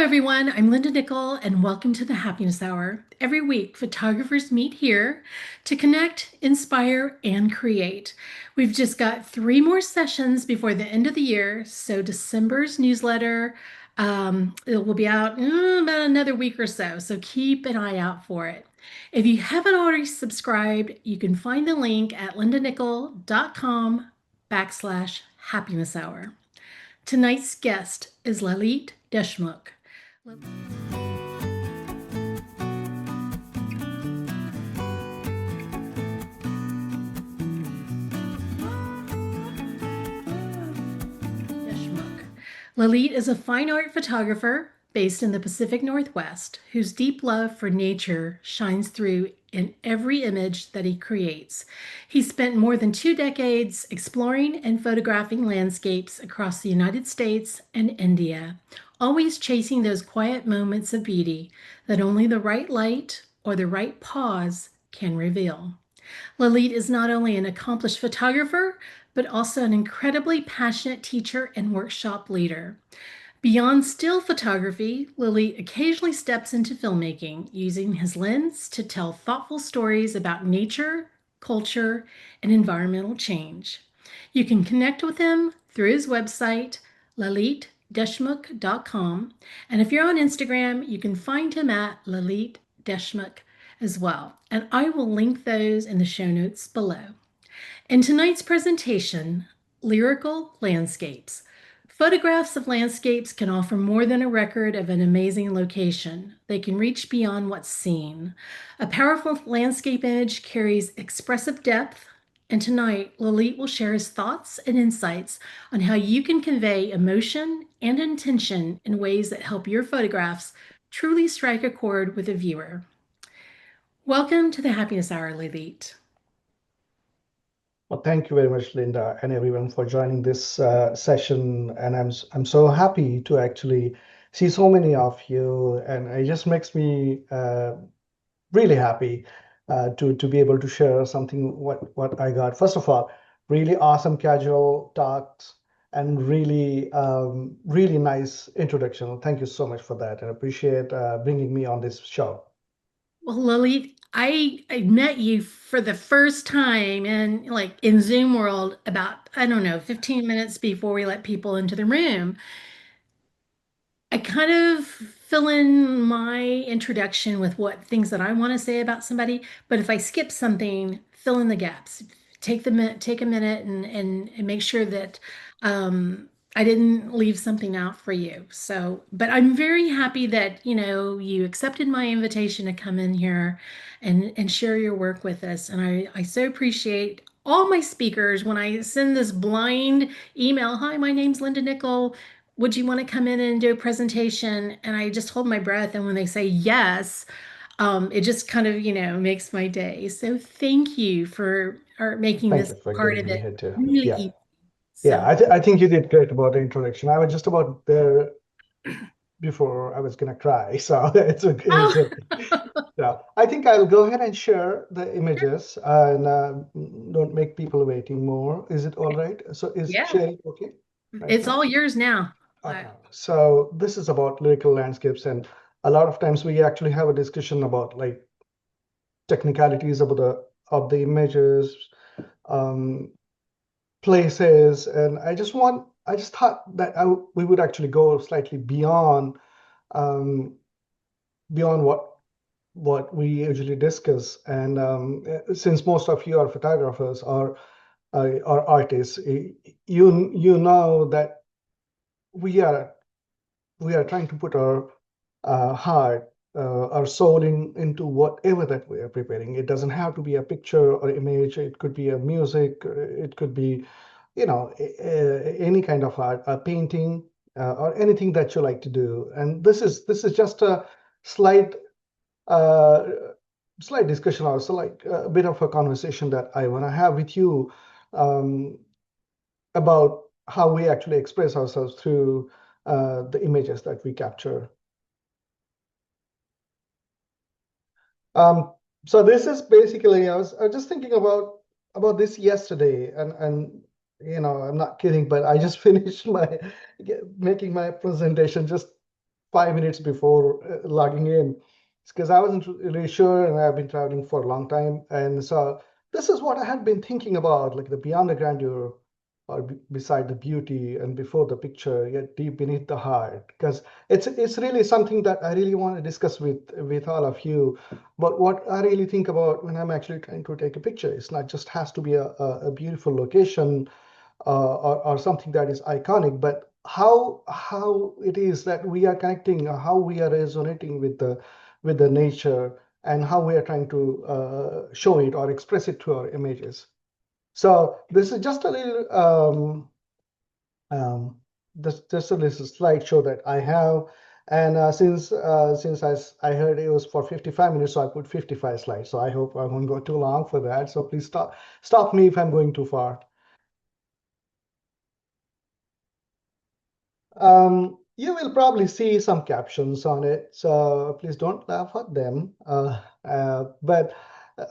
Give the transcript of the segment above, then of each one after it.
everyone. I'm Linda Nickell, and welcome to the Happiness Hour. Every week, photographers meet here to connect, inspire, and create. We've just got three more sessions before the end of the year, so December's newsletter it will be out in about another week or so. So keep an eye out for it. If you haven't already subscribed, you can find the link at lindanickell.com/happiness hour. Tonight's guest is Lalit Deshmukh. Deshmukh. Lalit is a fine art photographer based in the Pacific Northwest whose deep love for nature shines through in every image that he creates. He spent more than 2 decades exploring and photographing landscapes across the United States and India, always chasing those quiet moments of beauty that only the right light or the right pause can reveal. Lalit is not only an accomplished photographer, but also an incredibly passionate teacher and workshop leader. Beyond still photography, Lalit occasionally steps into filmmaking, using his lens to tell thoughtful stories about nature, culture, and environmental change. You can connect with him through his website, lalitdeshmukh.com. And if you're on Instagram, you can find him at Lalit Deshmukh as well. And I will link those in the show notes below. In tonight's presentation, Lyrical Landscapes. Photographs of landscapes can offer more than a record of an amazing location. They can reach beyond what's seen. A powerful landscape image carries expressive depth, and tonight, Lalit will share his thoughts and insights on how you can convey emotion and intention in ways that help your photographs truly strike a chord with a viewer. Welcome to the Happiness Hour, Lalit. Well, thank you very much, Linda, and everyone for joining this session. And I'm so happy to actually see so many of you, and it just makes me really happy to be able to share something what I got. First of all, really awesome casual talks and really nice introduction. Thank you so much for that, and appreciate bringing me on this show. Well, Lalit, I met you for the first time in Zoom world about, I don't know, 15 minutes before we let people into the room. I kind of fill in my introduction with what things that I want to say about somebody, but if I skip something, fill in the gaps. Take a minute and make sure that I didn't leave something out for you. So, but I'm very happy that you accepted my invitation to come in here and share your work with us. And I so appreciate all my speakers when I send this blind email. Hi, my name's Linda Nickell. Would you want to come in and do a presentation? And I just hold my breath. And when they say yes, it just kind of, makes my day. So thank you for making Thank this you for part of getting me it here too. really Yeah. easy. Yeah, So, I think you did great about the introduction. I was just about there before I was gonna cry, so it's okay. It's oh, okay. Yeah, I think I'll go ahead and share the images and don't make people waiting more. Is it all right? So is yeah, sharing okay right it's now? all yours now. Okay. So this is about lyrical landscapes, and a lot of times we actually have a discussion about like technicalities about the images, um, places, and I just thought that we would actually go slightly um, beyond what we usually discuss. And since most of you are photographers or artists, you know that we are trying to put our heart, our soul into whatever that we are preparing. It doesn't have to be a picture or image. It could be a music. It could be, any kind of art, a painting, or anything that you like to do. And this is just a slight uh, slight discussion, also like a bit of a conversation that I want to have with you um, about how we actually express ourselves through the images that we capture. Um, so this is basically, I was just thinking about this yesterday, and I'm not kidding, but I just finished making my presentation just 5 minutes before logging in. It's because I wasn't really sure, and I've been traveling for a long time. And so this is what I had been thinking about, like the beyond the grandeur, or beside the beauty, and before the picture, yet deep beneath the heart. Because it's really something that I really want to discuss with all of you. But what I really think about when I'm actually trying to take a picture, it's not just has to be a beautiful location or something that is iconic, but how it is that we are connecting, how we are resonating with the nature, and how we are trying to show it or express it through our images. So this is just a little um, just a little slideshow that I have. And since I heard it was for 55 minutes, so I put 55 slides. So I hope I won't go too long for that. So please stop me if I'm going too far. You will probably see some captions on it, so please don't laugh at them. But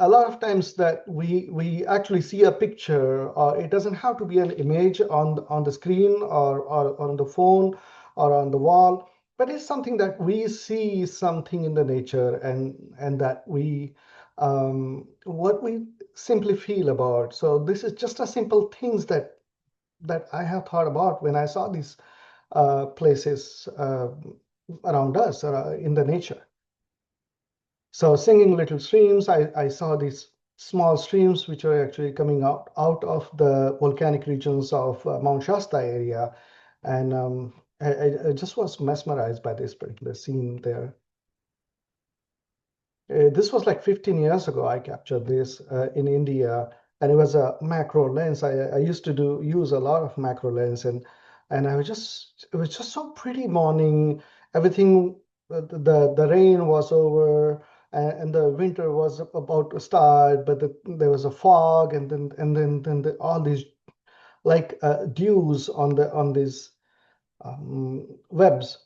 a lot of times that we actually see a picture, or it doesn't have to be an image on the screen or on the phone or on the wall, but it's something that we see something in the nature, and that we what we simply feel about. So this is just a simple things that I have thought about when I saw these places around us in the nature. So singing little streams, I saw these small streams which are actually coming out of the volcanic regions of Mount Shasta area. And I just was mesmerized by this particular scene there. This was like 15 years ago. I captured this in India, and it was a macro lens. I used to use a lot of macro lens, and it was just so pretty morning. Everything, the rain was over, and the winter was about to start, but there was a fog, and then all these like dews on these webs,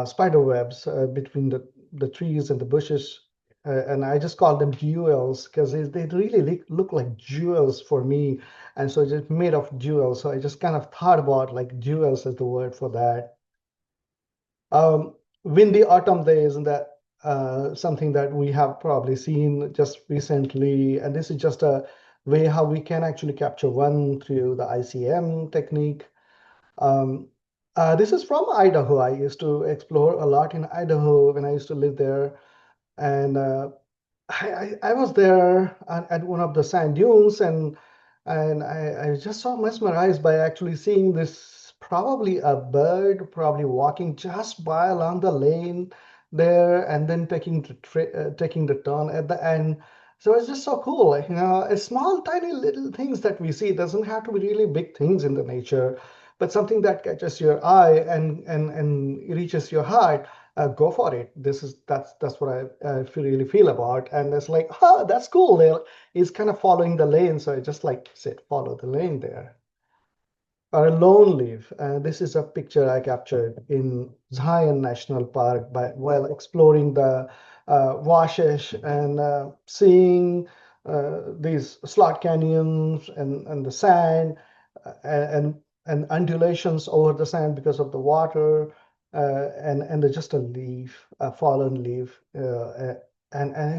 spider webs between the trees and the bushes. And I just call them jewels because they really look like jewels for me. And so just made of jewels. So I just kind of thought about like jewels as the word for that. Windy autumn days, and that something that we have probably seen just recently. And this is just a way how we can actually capture one through the ICM technique. um, this is from Idaho. I used to explore a lot in Idaho when I used to live there. And I was there at one of the sand dunes, and I was just so mesmerized by actually seeing this, probably a bird, probably walking just by along the lane there, and then taking the turn at the end. So it's just so cool. Like, it's small, tiny little things that we see. It doesn't have to be really big things in the nature, but something that catches your eye and reaches your heart. Go for it. That's what I really feel about. And it's like, that's cool. He's kind of following the lane, so I just like said, follow the lane there. Or a lone leaf. This is a picture I captured in Zion National Park while exploring the Washish and seeing these slot canyons and the sand and undulations over the sand because of the water, and just a leaf, a fallen leaf, and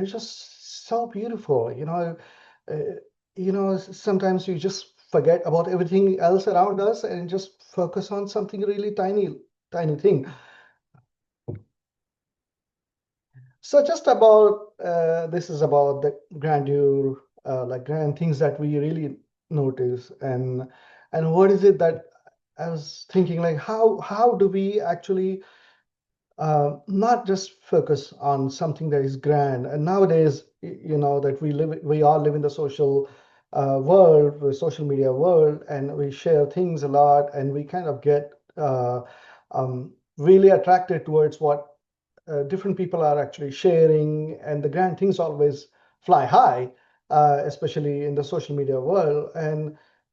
it's just so beautiful. Uh, sometimes you just forget about everything else around us and just focus on something really tiny thing. So just about this is about the grandeur, like grand things that we really notice, and what is it that I was thinking, like how do we actually not just focus on something that is grand. And nowadays, that we all live in the social world, the social media world, and we share things a lot, and we kind of get really attracted towards what different people are actually sharing, and the grand things always fly high, especially in the social media world.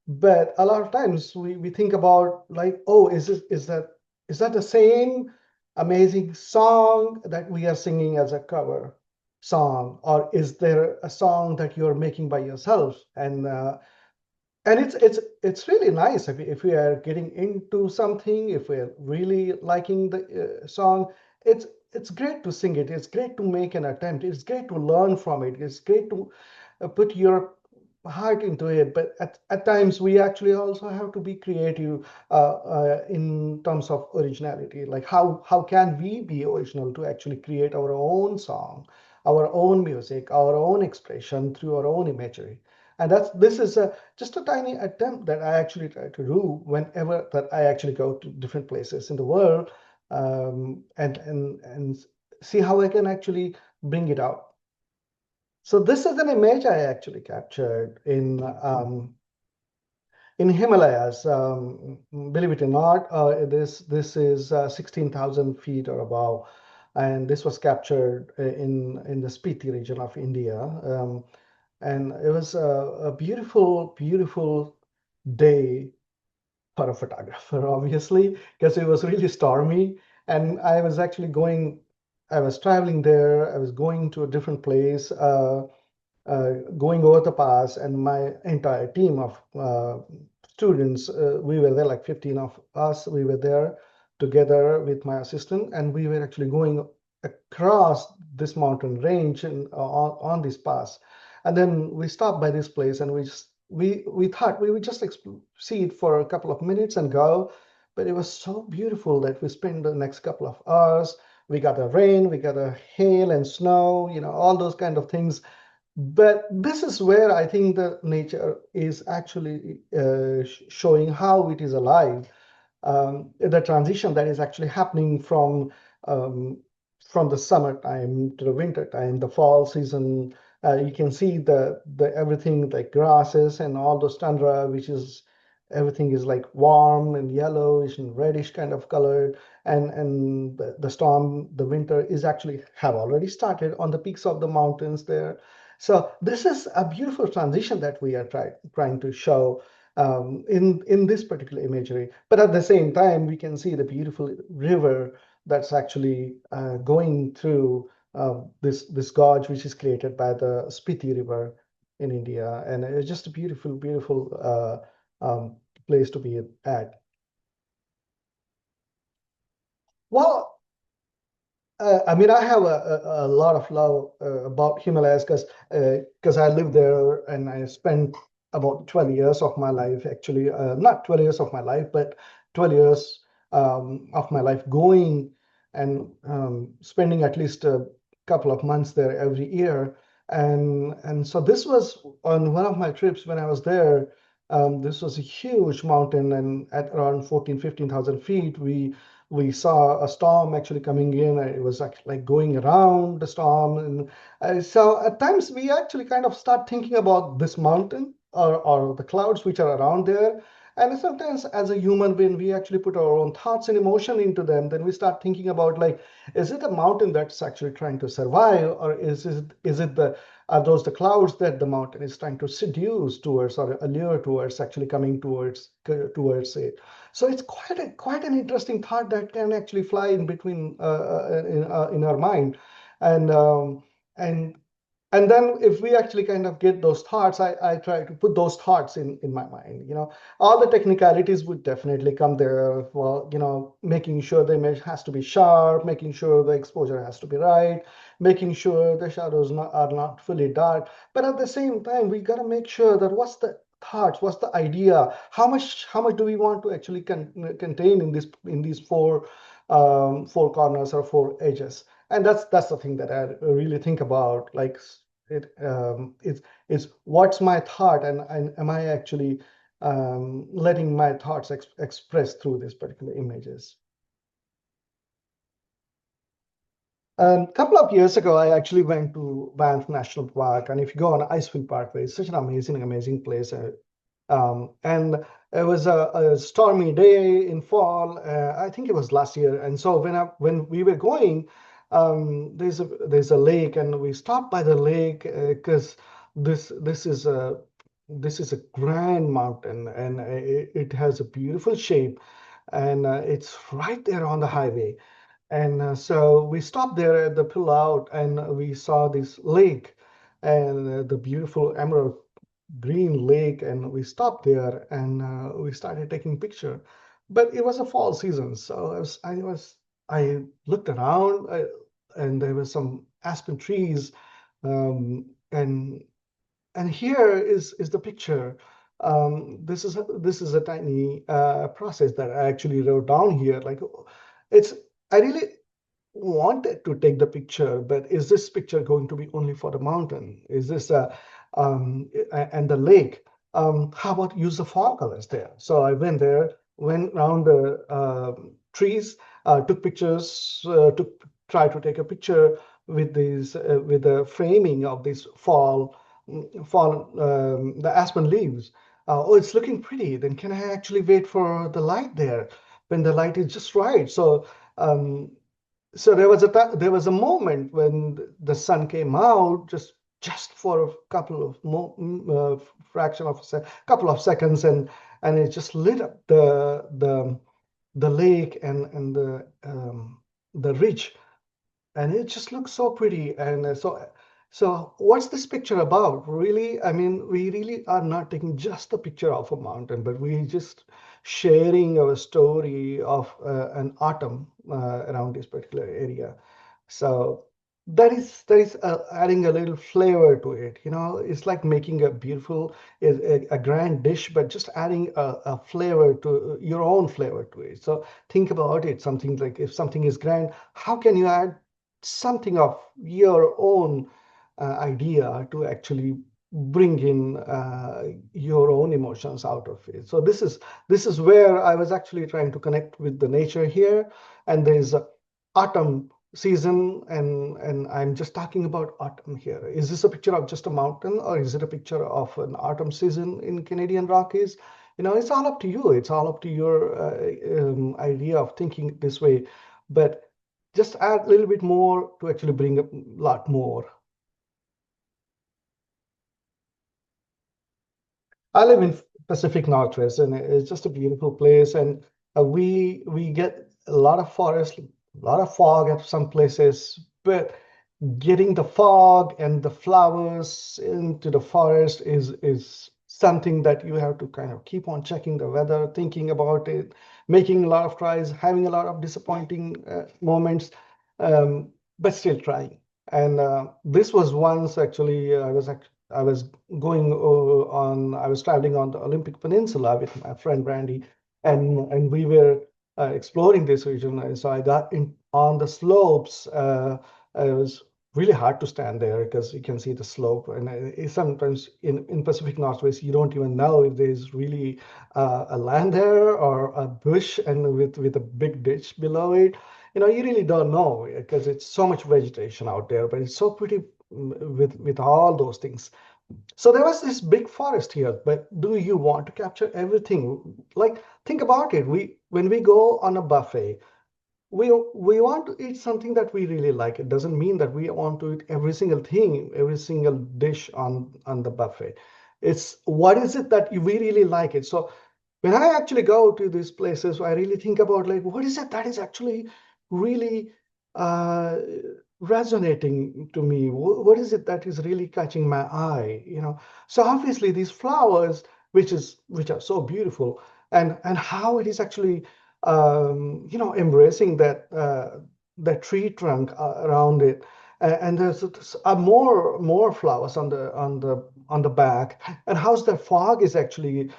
But a lot of times we think about like, oh, is that the same amazing song that we are singing as a cover song, or is there a song that you're making by yourself? And it's really nice if we are getting into something, if we're really liking the song, it's it's great to sing it. It's great to make an attempt. It's great to learn from it. It's great to put your heart into it. But at times we actually also have to be creative in terms of originality. Like how can we be original to actually create our own song, our own music, our own expression through our own imagery. And this is just a tiny attempt that I actually try to do whenever that I actually go to different places in the world, and see how I can actually bring it out. So this is an image I actually captured in Himalayas. Believe it or not, this is 16,000 feet or above, and this was captured in the Spiti region of India. And it was a beautiful, beautiful day for a photographer, obviously, because it was really stormy. And I was traveling there, I was going to a different place, going over the pass, and my entire team of students, we were there, like 15 of us, we were there together with my assistant, and we were actually going across this mountain range and on this pass. And then we stopped by this place, and we thought we would just see it for a couple of minutes and go. But it was so beautiful that we spent the next couple of hours. We got a rain, we got a hail and snow, all those kind of things. But this is where I think the nature is actually showing how it is alive. The transition that is actually happening um, from the summertime to the winter time, the fall season. You can see the everything like grasses and all those tundra, which is everything is like warm and yellowish and reddish kind of colored, and the storm, the winter is actually have already started on the peaks of the mountains there. So this is a beautiful transition that we are trying to show in this particular imagery. But at the same time, we can see the beautiful river that's actually going through this gorge, which is created by the Spiti River in India, and it's just a beautiful, beautiful place to be at. Well, I mean, I have a lot of love about Himalayas because I live there and I spent about 12 years of my life, actually, not 12 years of my life, but 12 years of my life going and spending at least a couple of months there every year. And so this was on one of my trips when I was there. This was a huge mountain, and at around 14, 15,000 feet, we saw a storm actually coming in. And it was like going around the storm. And so at times we actually kind of start thinking about this mountain or the clouds which are around there. And sometimes as a human being, we actually put our own thoughts and emotion into them. Then we start thinking about like, is it a mountain that's actually trying to survive, or is it are those the clouds that the mountain is trying to seduce towards or allure towards actually coming towards it? So it's quite an interesting thought that can actually fly in between in our mind, and um, and and then if we actually kind of get those thoughts, I try to put those thoughts in my mind. All the technicalities would definitely come there. Well, making sure the image has to be sharp, making sure the exposure has to be right, making sure the shadows are not fully dark. But at the same time, we got to make sure that what's the thoughts, what's the idea, how much do we want to actually contain in these four corners or four edges. And that's the thing that I really think about. Like it's what's my thought, and am I actually letting my thoughts express through these particular images. A couple of years ago, I actually went to Banff National Park, and if you go on Icefield Parkway, it's such an amazing, amazing place. And it was a stormy day in fall. I think it was last year. And so when we were going, there's a lake, and we stopped by the lake because this is a grand mountain, and it has a beautiful shape, and it's right there on the highway. And so we stopped there at the pullout, and we saw this lake and the beautiful emerald green lake, and we stopped there, and we started taking picture. But it was a fall season, so I looked around, and there were some aspen trees, um, and here is the picture. This is a tiny process that I actually wrote down here. Like, it's I really wanted to take the picture, but is this picture going to be only for the mountain? Is this and the lake? How about use the fall colors there? So I went there, went around the trees, took pictures, try to take a picture with these with the framing of this the aspen leaves. Oh, it's looking pretty. Then can I actually wait for the light there when the light is just right? Um, so there was a moment when the sun came out just for a couple of fraction of couple of seconds, and it just lit up the lake and the ridge, and it just looks so pretty. And so what's this picture about? Really, I mean, we really are not taking just a picture of a mountain, but we just sharing our story of an autumn around this particular area. So that is adding a little flavor to it. It's like making a beautiful, a grand dish, but just adding a flavor to your own flavor to it. So think about it, something like, if something is grand, how can you add something of your own idea to actually bring in your own emotions out of it. So this is where I was actually trying to connect with the nature here. And there's autumn season, and I'm just talking about autumn here. Is this a picture of just a mountain, or is it a picture of an autumn season in Canadian Rockies? It's all up to you. It's all up to your idea of thinking this way. But just add a little bit more to actually bring a lot more. I live in Pacific Northwest, and it's just a beautiful place. And we get a lot of forest, a lot of fog at some places, but getting the fog and the flowers into the forest is something that you have to kind of keep on checking the weather, thinking about it, making a lot of tries, having a lot of disappointing moments, but still trying. And this was once actually I was going on I was traveling on the Olympic Peninsula with my friend Brandy, and we were exploring this region. And so I got in on the slopes. It was really hard to stand there because you can see the slope, and sometimes in Pacific Northwest you don't even know if there's really a land there or a bush, and with a big ditch below it. You really don't know because it's so much vegetation out there, but it's so pretty with all those things. So there was this big forest here, but do you want to capture everything? Like, think about it. When we go on a buffet, we want to eat something that we really like. It doesn't mean that we want to eat every single thing, every single dish on the buffet. It's what is it that we really like it. So when I actually go to these places, I really think about, like, what is it that is actually really uh, resonating to me? What is it that is really catching my eye? So obviously these flowers, which are so beautiful, and how it is actually embracing that tree trunk around it. And there's more flowers on the back, and how's the fog is actually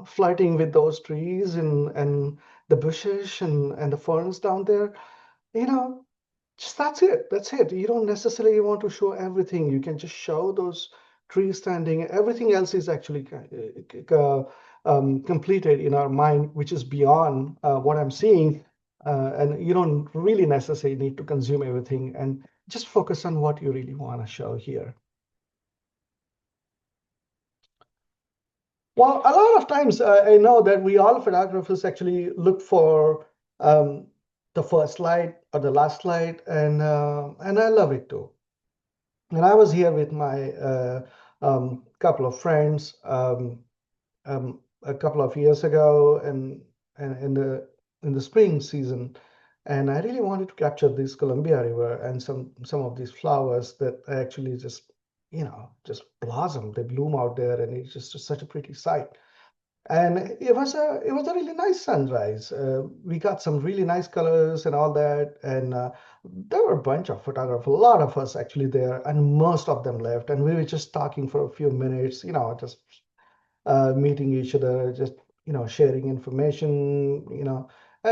flirting with those trees and the bushes and the ferns down there. You know, just That's it. You don't necessarily want to show everything. You can just show those trees standing. Everything else is actually completed in our mind, which is beyond what I'm seeing. And you don't really necessarily need to consume everything, and just focus on what you really want to show here. Well, a lot of times I know that we all photographers actually look for um, the first slide or the last slide, and I love it too. And I was here with my couple of friends a couple of years ago, and in the spring season, and I really wanted to capture this Columbia River and some of these flowers that actually just just blossom. They bloom out there, and it's just such a pretty sight. And it was a really nice sunrise. We got some really nice colors and all that, and there were a bunch of photographers, a lot of us actually there, and most of them left, and we were just talking for a few minutes, just meeting each other, just sharing information,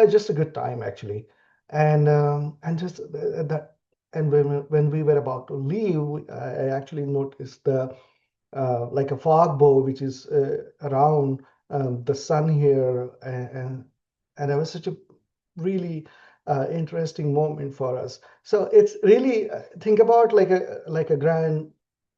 just a good time actually, and just that. And when we were about to leave, I actually noticed the like a fog bow which is around the sun here, and it was such a really interesting moment for us. So it's really think about like a grand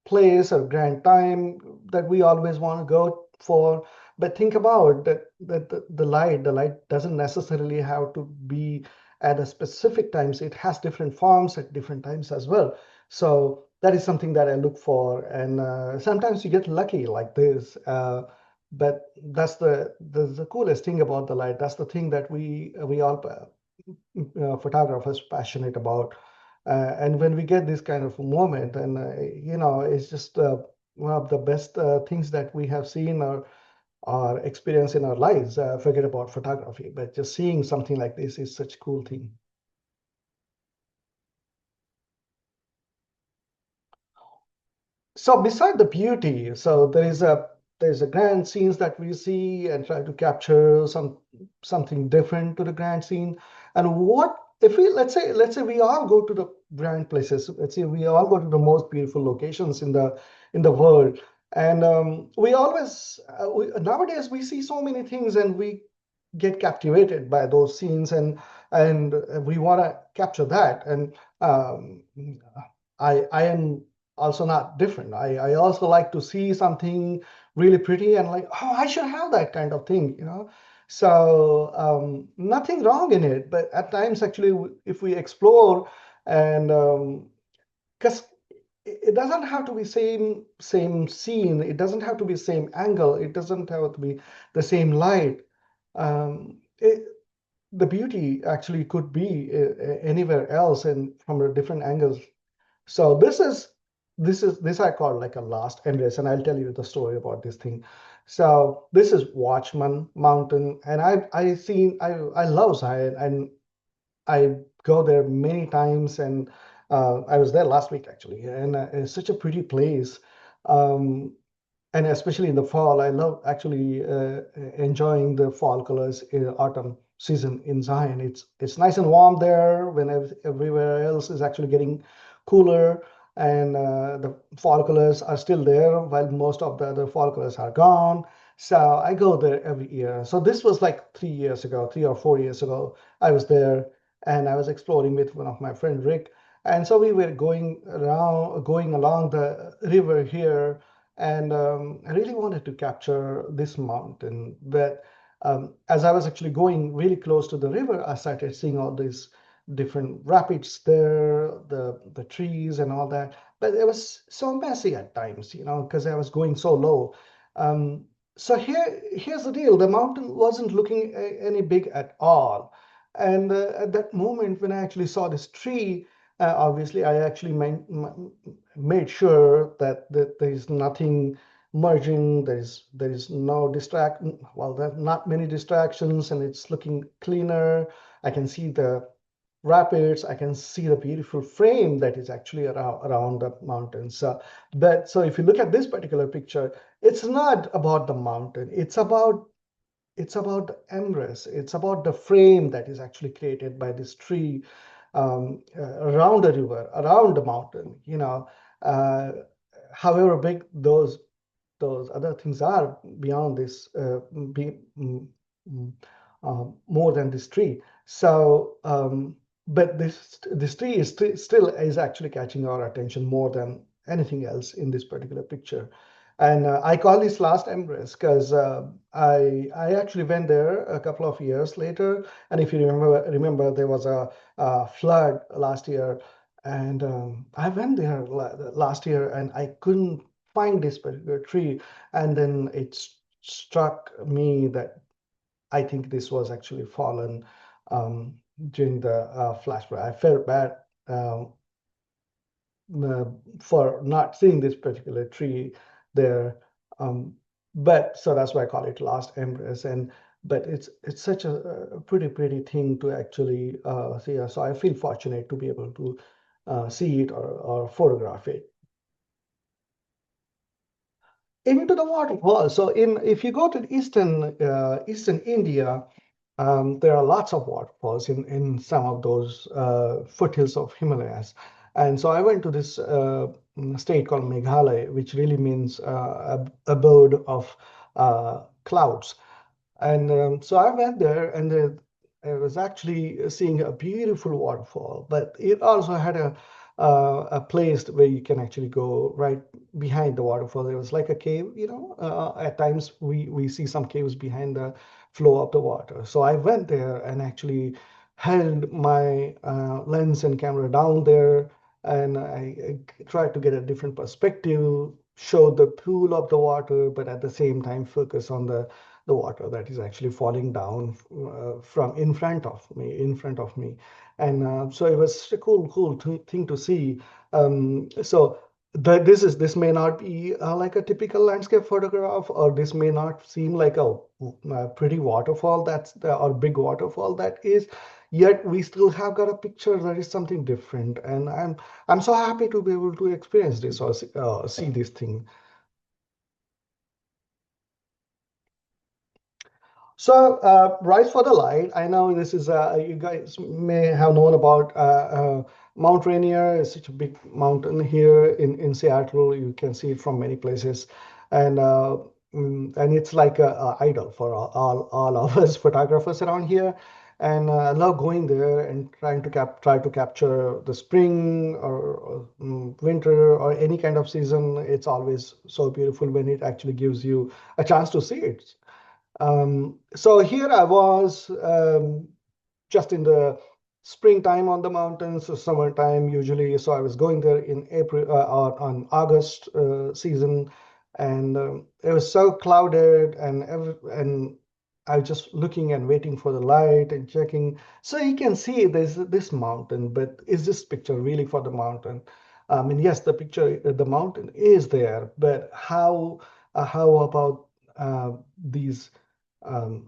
place or grand time that we always want to go for. But think about that the light doesn't necessarily have to be at a specific times. It has different forms at different times as well. So that is something that I look for, and sometimes you get lucky like this. But that's the coolest thing about the light. That's the thing that we all photographers passionate about. And when we get this kind of moment, and it's just one of the best things that we have seen or experienced in our lives. Forget about photography, but just seeing something like this is such a cool thing. So beside the beauty, so there's a grand scenes that we see and try to capture something different to the grand scene. And what if we let's say we all go to the grand places. Let's say we all go to the most beautiful locations in the world, and we always nowadays we see so many things and we get captivated by those scenes, and we want to capture that. And um, I am also not different. I also like to see something really pretty and like, oh, I should have that kind of thing. So nothing wrong in it, but at times actually, if we explore and because it doesn't have to be same scene, it doesn't have to be same angle, it doesn't have to be the same light. The beauty actually could be anywhere else and from a different angles. So this I call like a last embrace, and I'll tell you the story about this thing. So this is Watchman Mountain, and I love Zion, and I go there many times, and I was there last week actually, and it's such a pretty place. Um, and especially in the fall, I love actually enjoying the fall colors in autumn season in Zion. It's nice and warm there when everywhere else is actually getting cooler, and the fall colors are still there while most of the other fall colors are gone. So I go there every year. So this was like 3 years ago, 3 or 4 years ago. I was there and I was exploring with one of my friend Rick, and so we were going along the river here, and I really wanted to capture this mountain. But as I was actually going really close to the river, I started seeing all these different rapids there, the trees and all that. But it was so messy at times, because I was going so low. Um, so here's the deal: the mountain wasn't looking any big at all. And at that moment, when I actually saw this tree, obviously I actually made sure that there is nothing merging, there is no distract well, there are not many distractions, and it's looking cleaner. I can see the rapids, I can see the beautiful frame that is actually around the mountains. So if you look at this particular picture, it's not about the mountain, it's about the embrace. It's about the frame that is actually created by this tree around the river, around the mountain. Uh, However big those other things are beyond this, be, mm, more than this tree. So, but this tree still is actually catching our attention more than anything else in this particular picture. And I call this last embrace because I actually went there a couple of years later. And if you remember there was a flood last year, and I went there last year, and I couldn't find this particular tree. And then it struck me that I think this was actually fallen um, during the flash flood. I felt bad um, uh, for not seeing this particular tree there. Um, but so that's why I call it Last Empress. And but it's such a pretty thing to actually see. So I feel fortunate to be able to see it or photograph it. Into the waterfall. So in if you go to eastern India, there are lots of waterfalls in some of those foothills of Himalayas. And so I went to this state called Meghalaya, which really means abode of clouds. And so I went there, and I was actually seeing a beautiful waterfall, but it also had a place where you can actually go right behind the waterfall. It was like a cave, you know. At times we see some caves behind the flow of the water. So I went there and actually held my lens and camera down there, and I tried to get a different perspective, show the pool of the water, but at the same time focus on the water that is actually falling down from in front of me. And so it was a cool thing to see. So this may not be like a typical landscape photograph, or this may not seem like a pretty waterfall or big waterfall that is. Yet we still have got a picture that is something different, and I'm so happy to be able to experience this or see this thing. So, Rise for the Light, I know this is, you guys may have known about Mount Rainier. It's such a big mountain here in Seattle. You can see it from many places. And and it's like a idol for all of us photographers around here. And I love going there and try to capture the spring or winter or any kind of season. It's always so beautiful when it actually gives you a chance to see it. So here I was just in the springtime on the mountains, or summertime usually. So I was going there in April or on August season, and it was so clouded, and I was just looking and waiting for the light and checking. So you can see there's this mountain, but is this picture really for the mountain? I mean, yes, the mountain is there, but how about these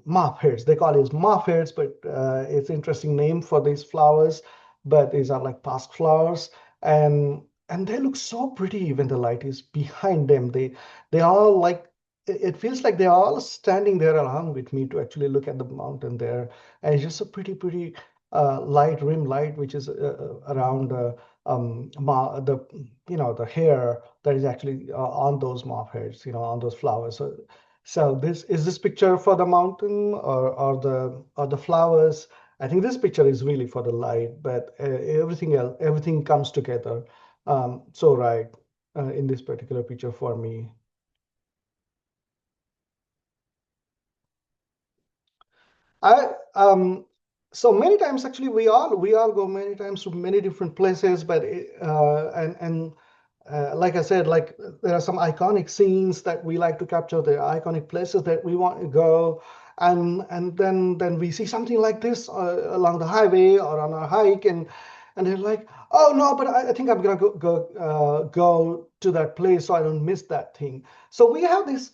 mop heads? They call it mop heads, but it's interesting name for these flowers. But these are like pasque flowers, and they look so pretty when the light is behind them. They all like it feels like they're all standing there along with me to actually look at the mountain there. And it's just a pretty light rim light which is around the the hair that is actually on those mop heads, on those flowers. So this picture for the mountain or the flowers? I think this picture is really for the light, but everything else, everything comes together. So right in this particular picture for me. I so many times actually we all go many times to many different places, but and like I said, like there are some iconic scenes that we like to capture, the iconic places that we want to go, and then we see something like this along the highway or on a hike, and they're like, oh no, but I think I'm gonna go to that place so I don't miss that thing. So we always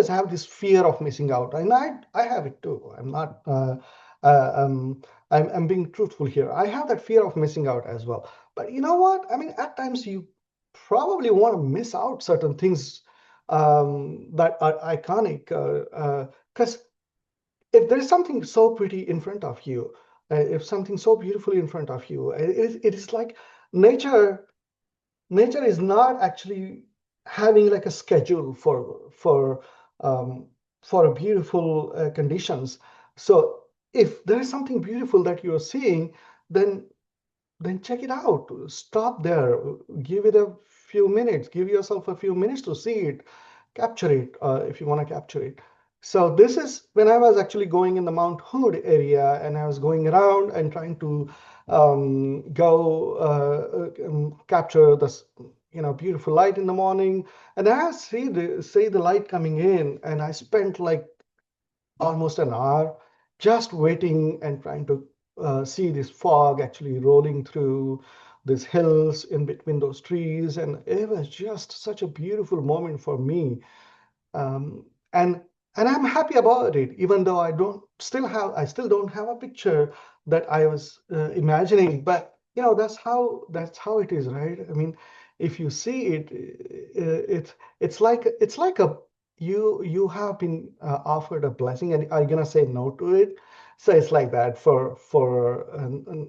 have this fear of missing out, and I have it too. I'm not uh, um, I'm being truthful here. I have that fear of missing out as well. But you know what? I mean, at times you probably want to miss out certain things that are iconic, because if there is something so pretty in front of you, if something so beautiful in front of you, it is like nature nature is not actually having like a schedule um, for a beautiful conditions. So if there is something beautiful that you're seeing, then check it out. Stop there. Give it a few minutes. Give yourself a few minutes to see it, capture it if you want to capture it. So this is when I was actually going in the Mount Hood area, and I was going around and trying to go capture this, beautiful light in the morning. And I see the light coming in, and I spent like almost an hour just waiting and trying to see this fog actually rolling through these hills in between those trees, and it was just such a beautiful moment for me. um, and and I'm happy about it, even though I still don't have a picture that I was imagining. But that's how it is, right? I mean, if you see it, it's like a you have been offered a blessing, and are you gonna say no to it? So it's like that for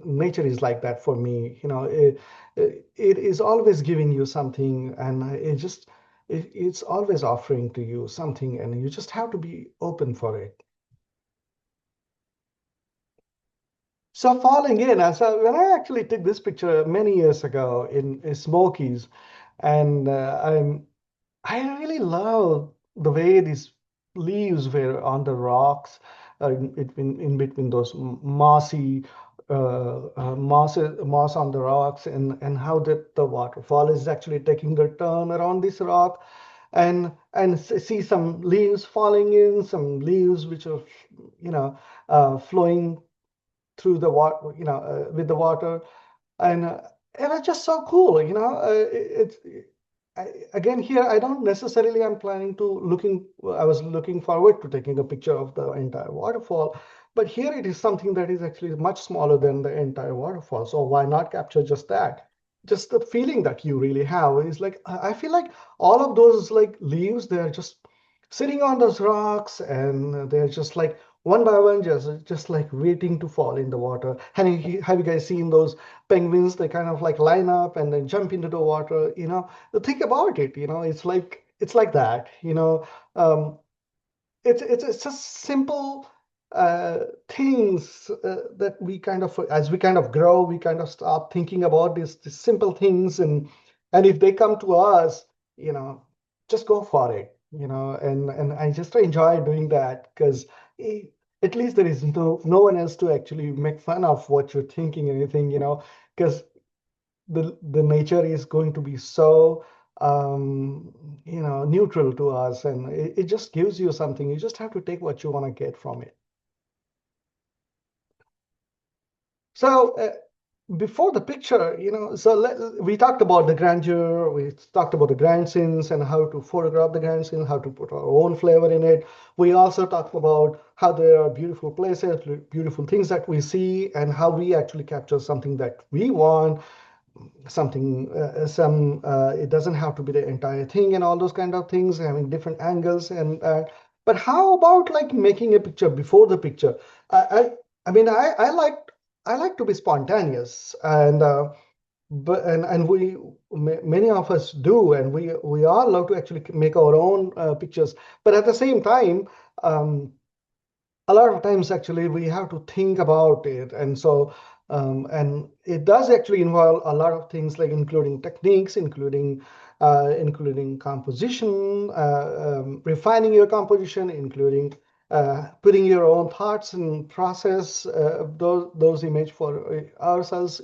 nature is like that for me. It is always giving you something, and it's always offering to you something, and you just have to be open for it. So falling in, so when I actually took this picture many years ago in Smokies, and I really love the way these leaves were on the rocks, in between those mossy moss on the rocks, and how the waterfall is actually taking a turn around this rock, and see some leaves falling in, some leaves which are flowing through the water, with the water, and it was just so cool. Again, here I don't necessarily am planning to looking. I was looking forward to taking a picture of the entire waterfall, but here it is something that is actually much smaller than the entire waterfall. So why not capture just that? Just the feeling that you really have is like, I feel like all of those like leaves, they're just sitting on those rocks, and they're just like one by one, just like waiting to fall in the water. Have you guys seen those penguins? They kind of like line up and then jump into the water. Think about it. It's like that. It's just simple things that we kind of, as we kind of grow, we kind of start thinking about these simple things, and if they come to us, you know just go for it. And I just enjoy doing that, because at least there is no one else to actually make fun of what you're thinking, anything, because the nature is going to be so neutral to us, and it just gives you something. You just have to take what you want to get from it. So before the picture, so we talked about the grandeur, we talked about the grand scenes and how to photograph the grand scene, how to put our own flavor in it. We also talked about how there are beautiful places, beautiful things that we see, and how we actually capture something that we want, something some it doesn't have to be the entire thing, and all those kind of things, having different angles. But how about like making a picture before the picture? I mean, I like to be spontaneous, and many of us do, and we all love to actually make our own pictures. But at the same time, um, a lot of times actually we have to think about it, and it does actually involve a lot of things, like including techniques, including composition, refining your composition, including putting your own thoughts and process those image for ourselves,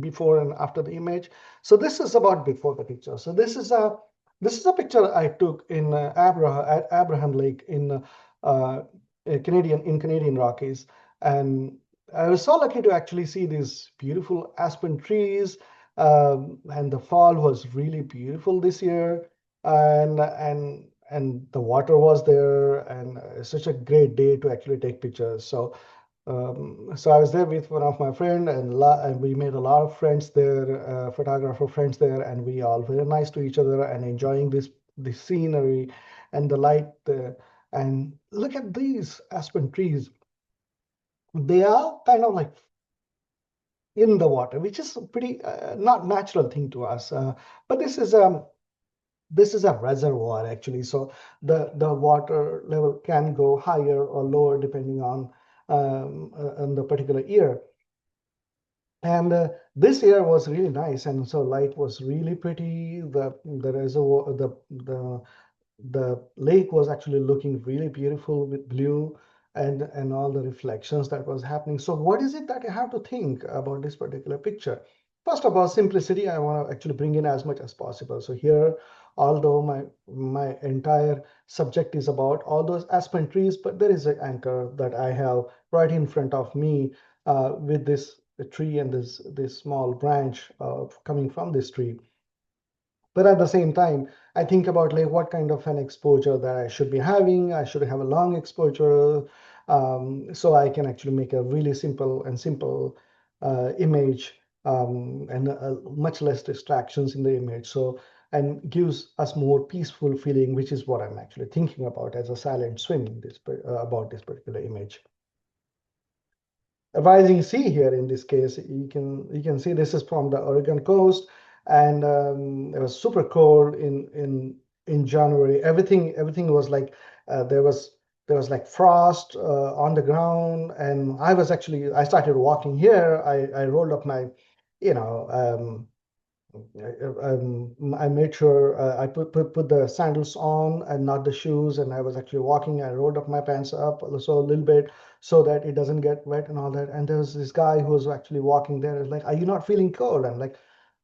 before and after the image. So this is about before the picture. So this is a picture I took in at Abraham Lake uh, Canadian Rockies, and I was so lucky to actually see these beautiful aspen trees, and the fall was really beautiful this year, and the water was there, and such a great day to actually take pictures. So I was there with one of my friend, and we made a lot of friends there, photographer friends there, and we all very nice to each other and enjoying this scenery and the light. And look at these aspen trees. They are kind of like in the water, which is a pretty not natural thing to us. But this is a reservoir actually, so the water level can go higher or lower depending on the particular year. And this year was really nice, and so light was really pretty. The reservoir, the lake was actually looking really beautiful with blue, and all the reflections that was happening. So what is it that I have to think about this particular picture? First of all, simplicity. I want to actually bring in as much as possible. So here, although my entire subject is about all those aspen trees, but there is an anchor that I have right in front of me, with this the tree and this small branch coming from this tree. But at the same time, I think about like what kind of an exposure that I should be having. I should have a long exposure, so I can actually make a really simple image, and much less distractions in the image. So, and gives us more peaceful feeling, which is what I'm actually thinking about as a silent swim in about this particular image. A rising sea here in this case. You can see this is from the Oregon coast, and it was super cold in January. Everything was like there was like frost on the ground, and I started walking here. I rolled up my, you know, I made sure I put the sandals on and not the shoes, and I was actually walking. I rolled up my pants up also a little bit so that it doesn't get wet and all that. And there was this guy who was actually walking there. It's like, "Are you not feeling cold?" I'm like,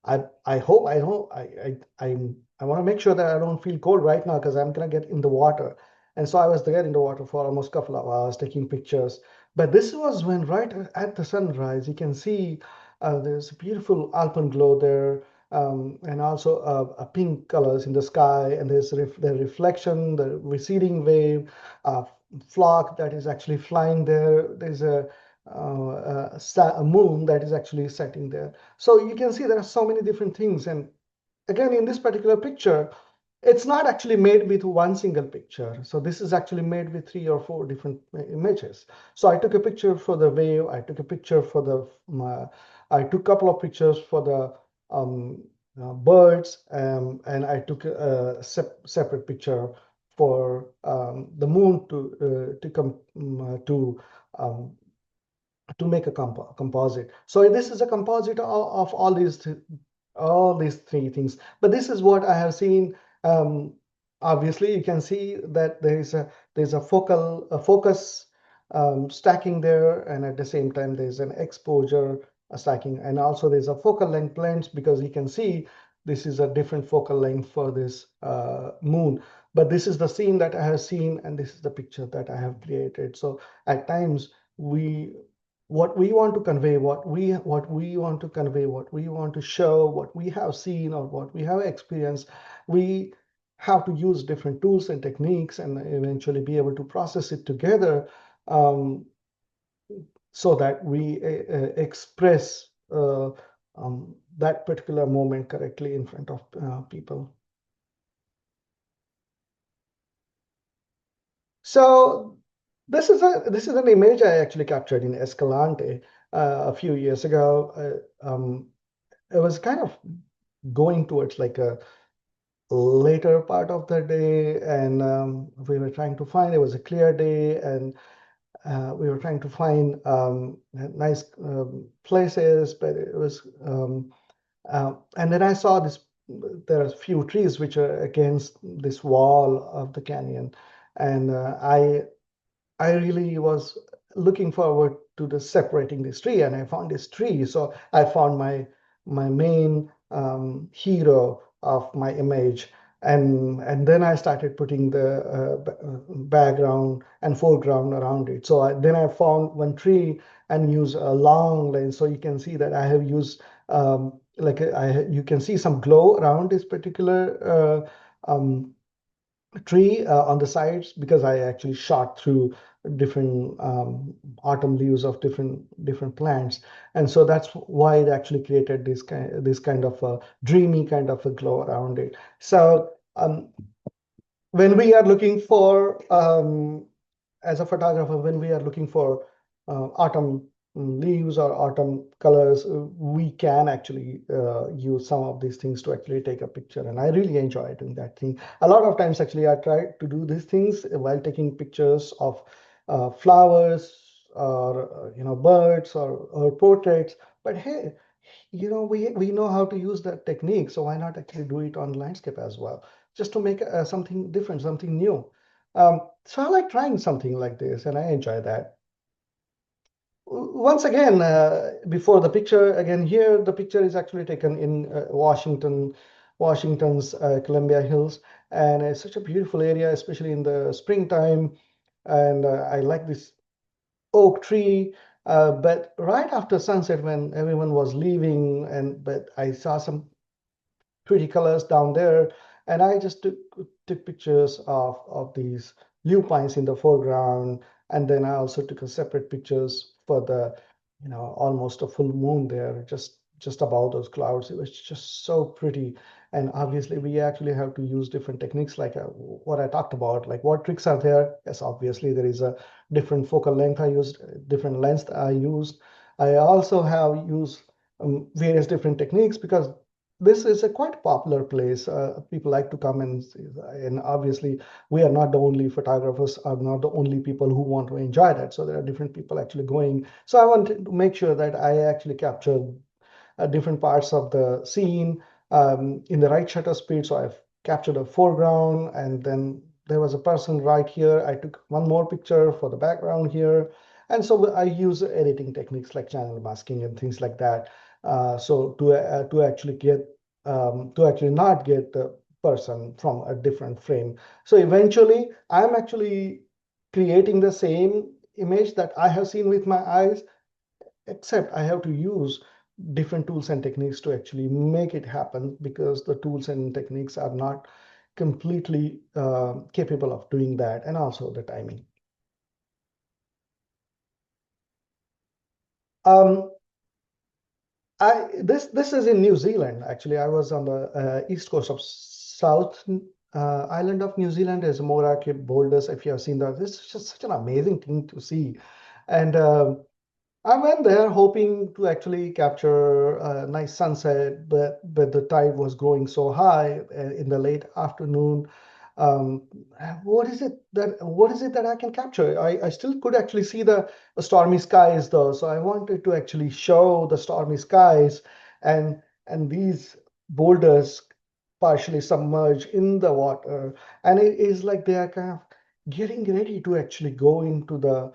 I hope I don't I want to make sure that I don't feel cold right now because I'm gonna get in the water." And so I was there in the water for almost a couple of hours taking pictures. But this was when right at the sunrise, you can see there's a beautiful alpenglow there, and also pink colors in the sky, and there's the reflection, the receding wave, uh, flock that is actually flying there. There's a moon that is actually setting there. So you can see there are so many different things. And again, in this particular picture, it's not actually made with one single picture. So this is actually made with 3 or 4 different images. So I took a picture for the wave. I took a picture for I took a couple of pictures for the birds, and I took a separate picture for the moon to come um, to make a composite. So this is a composite of all these 3 things. But this is what I have seen. Um, Obviously, you can see that there's a focus stacking there, and at the same time there's an exposure stacking, and also there's a focal length blends, because you can see this is a different focal length for this moon. But this is the scene that I have seen, and this is the picture that I have created. So at times we what we want to convey, what we want to convey, what we want to show, what we have seen or what we have experienced, we have to use different tools and techniques and eventually be able to process it together, um, so that we express that particular moment correctly in front of people. So this is an image I actually captured in Escalante a few years ago. It was kind of going towards like a later part of the day, and we were trying to find. It was a clear day, and we were trying to find nice places, but it was. And then I saw this. There are a few trees which are against this wall of the canyon, and I really was looking forward to the separating this tree, and I found this tree. So I found my main hero of my image, and then I started putting the background and foreground around it. So then I found one tree and use a long lens. So you can see that I have used like you can see some glow around this particular tree on the sides, because I actually shot through different autumn leaves of different plants, and so that's why it actually created this kind of a dreamy kind of a glow around it. So when we are looking for as a photographer, when we are looking for autumn leaves or autumn colors, we can actually use some of these things to actually take a picture. And I really enjoy doing that thing. A lot of times, actually, I try to do these things while taking pictures of flowers or birds or portraits. But hey, we know how to use that technique, so why not actually do it on landscape as well, just to make something different, something new. So I like trying something like this, and I enjoy that. Once again, before the picture, again here, the picture is actually taken in Washington's Columbia Hills, and it's such a beautiful area, especially in the springtime. And I like this oak tree. But right after sunset, when everyone was leaving, but I saw some pretty colors down there. And I just took pictures of these lupines in the foreground. And then I also took a separate pictures for the, almost a full moon there, just above those clouds. It was just so pretty. And obviously, we actually have to use different techniques, like what I talked about. Like, what tricks are there? Yes, obviously, there is a different focal length I used, different lengths I used. I also have used various different techniques because this is a quite popular place. People like to come and obviously we are not the only photographers, are not the only people who want to enjoy that. So there are different people actually going. So I wanted to make sure that I actually capture different parts of the scene in the right shutter speed. So I've captured a foreground, and then there was a person right here. I took one more picture for the background here. And so I use editing techniques like channel masking and things like that. So to actually to actually not get the person from a different frame. So eventually, I'm actually creating the same image that I have seen with my eyes, except I have to use different tools and techniques to actually make it happen, because the tools and techniques are not completely capable of doing that, and also the timing. Um, this is in New Zealand. Actually, I was on the east coast of South island of New Zealand. There's Moraki boulders. If you have seen that, this is just such an amazing thing to see. And I went there hoping to actually capture a nice sunset, but the tide was growing so high in the late afternoon. Um, what is it that I can capture? I still could actually see the stormy skies though, so I wanted to actually show the stormy skies, and these boulders partially submerged in the water, and it is like they are kind of getting ready to actually go into the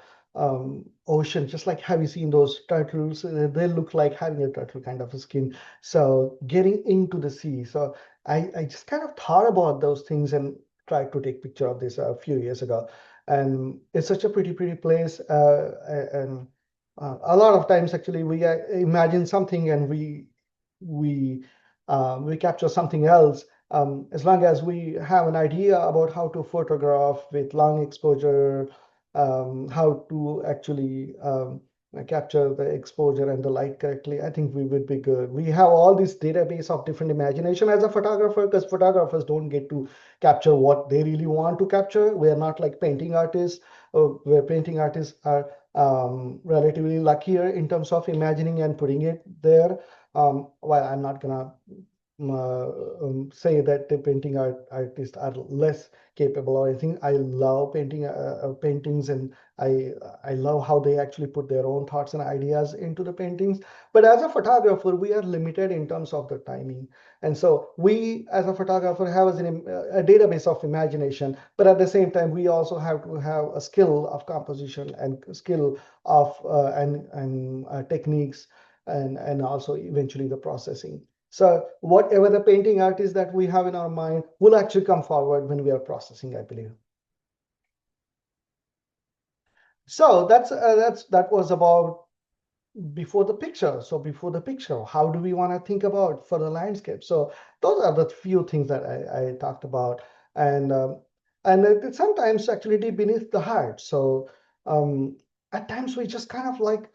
ocean. Just like, have you seen those turtles? They look like having a turtle kind of a skin. So getting into the sea. So I just kind of thought about those things and tried to take picture of this a few years ago. And it's such a pretty place. And a lot of times actually we imagine something and we we capture something else. As long as we have an idea about how to photograph with long exposure, how to actually capture the exposure and the light correctly, I think we would be good. We have all this database of different imagination as a photographer, because photographers don't get to capture what they really want to capture. We are not like painting artists, where painting artists are relatively luckier in terms of imagining and putting it there. While I'm not gonna say that the artists are less capable or anything. I love painting paintings, and I love how they actually put their own thoughts and ideas into the paintings. But as a photographer, we are limited in terms of the timing, and so we, as a photographer, have a database of imagination. But at the same time, we also have to have a skill of composition and skill of techniques, and also eventually the processing. So whatever the painting artist that we have in our mind will actually come forward when we are processing, I believe. So that was about before the picture. So before the picture, how do we want to think about for the landscape? So those are the few things that I talked about, and it sometimes actually deep beneath the heart. So um, at times we just kind of like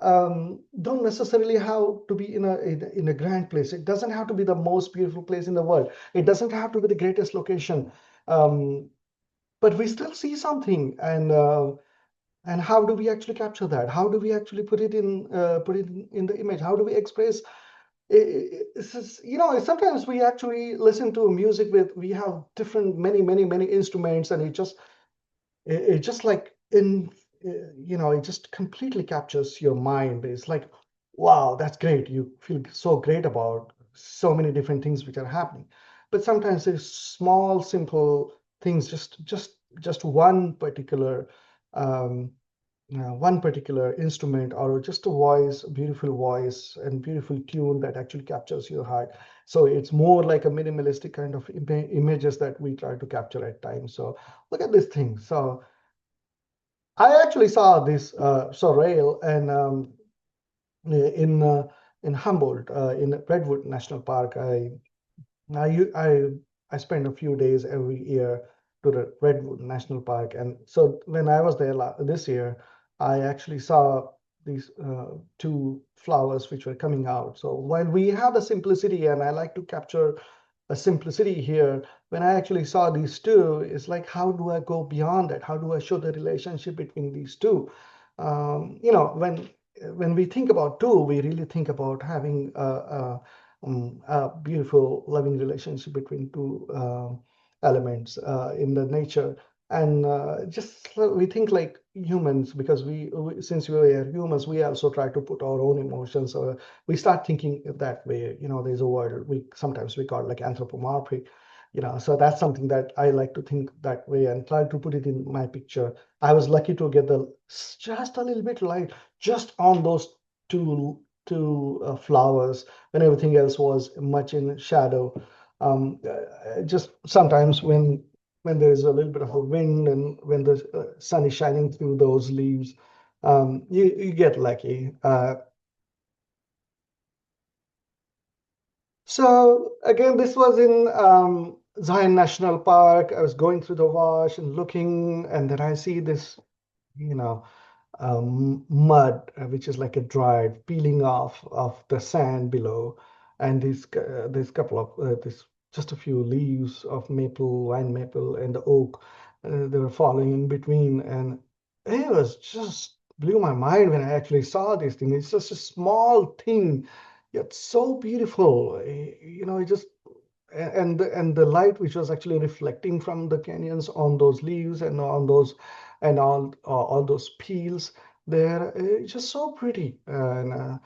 don't necessarily have to be in a grand place. It doesn't have to be the most beautiful place in the world. It doesn't have to be the greatest location. Um, but we still see something, and how do we actually capture that? How do we actually put it in the image? How do we express? This is, sometimes we actually listen to music with, we have different many instruments, and it just like it just completely captures your mind. It's like, wow, that's great. You feel so great about so many different things which are happening. But sometimes there's small simple things, just um, one particular instrument, or just a voice, a beautiful voice and beautiful tune that actually captures your heart. So it's more like a minimalistic kind of images that we try to capture at times. So look at this thing. So I actually saw this sorrel and in in Humboldt in Redwood National Park. I u- I spend a few days every year to the Redwood National Park, and so when I was there this year, I actually saw these two flowers which were coming out. So while we have the simplicity, and I like to capture a simplicity here, when I actually saw these two, it's like, how do I go beyond that? How do I show the relationship between these two? When we think about two, we really think about having a beautiful, loving relationship between two elements in the nature. And just we think like humans, because since we are humans, we also try to put our own emotions. We start thinking that way. There's a word we sometimes we call like anthropomorphic. So that's something that I like to think that way and try to put it in my picture. I was lucky to get the just a little bit light just on those two flowers when everything else was much in shadow. Just sometimes when there is a little bit of a wind and when the sun is shining through those leaves, you get lucky. So again, this was in Zion National Park. I was going through the wash and looking, and then I see this, you know, mud, which is like a drive peeling off of the sand below, and this couple of this just a few leaves of maple, wine maple, and the oak. They were falling in between, and it was just blew my mind when I actually saw this thing. It's just a small thing, yet so beautiful. It just and the light which was actually reflecting from the canyons on those leaves and on those and all those peels there, it's just so pretty. And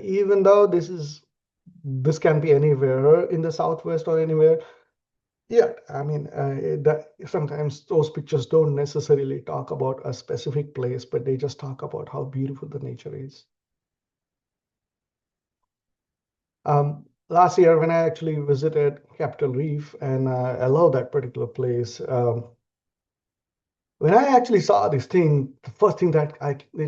even though this can be anywhere in the Southwest or anywhere, yeah, I mean, that sometimes those pictures don't necessarily talk about a specific place, but they just talk about how beautiful the nature is. Last year, when I actually visited Capitol Reef, and I love that particular place. When I actually saw this thing, the first thing that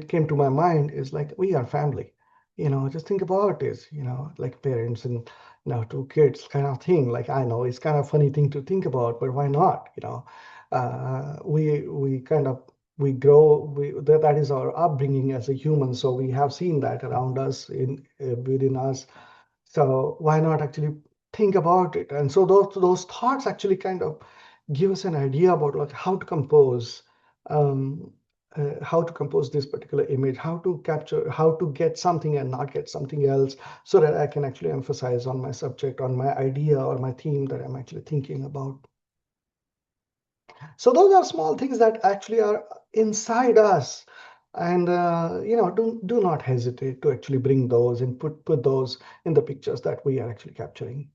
came to my mind is like, we are family. Just think about this, like parents and two kids kind of thing. Like, I know it's kind of funny thing to think about, but why not? We kind of we grow that is our upbringing as a human, so we have seen that around us in within us. So why not actually think about it? And so those thoughts actually kind of give us an idea about like um, how to compose this particular image, how to capture, how to get something and not get something else, so that I can actually emphasize on my subject, on my idea or my theme that I'm actually thinking about. So those are small things that actually are inside us. And do not hesitate to actually bring those and put those in the pictures that we are actually capturing.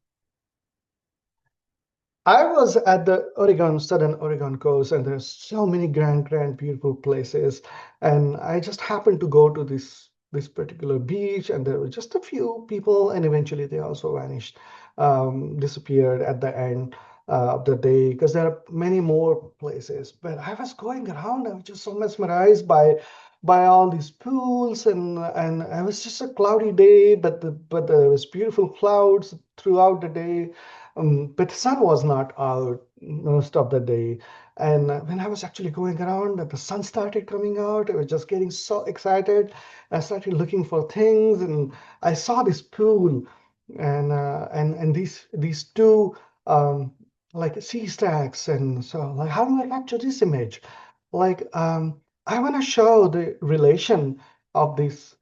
I was at the southern Oregon coast, and there's so many grand, beautiful places. And I just happened to go to this particular beach, and there were just a few people, and eventually they also vanished, disappeared at the end of the day, because there are many more places. But I was going around, I was just so mesmerized by all these pools, and it was just a cloudy day, but there was beautiful clouds throughout the day. But the sun was not out most of the day. And when I was actually going around and the sun started coming out, I was just getting so excited. I started looking for things, and I saw this pool, and these two like sea stacks. And so like, how do I capture this image? Like, I want to show the relation of this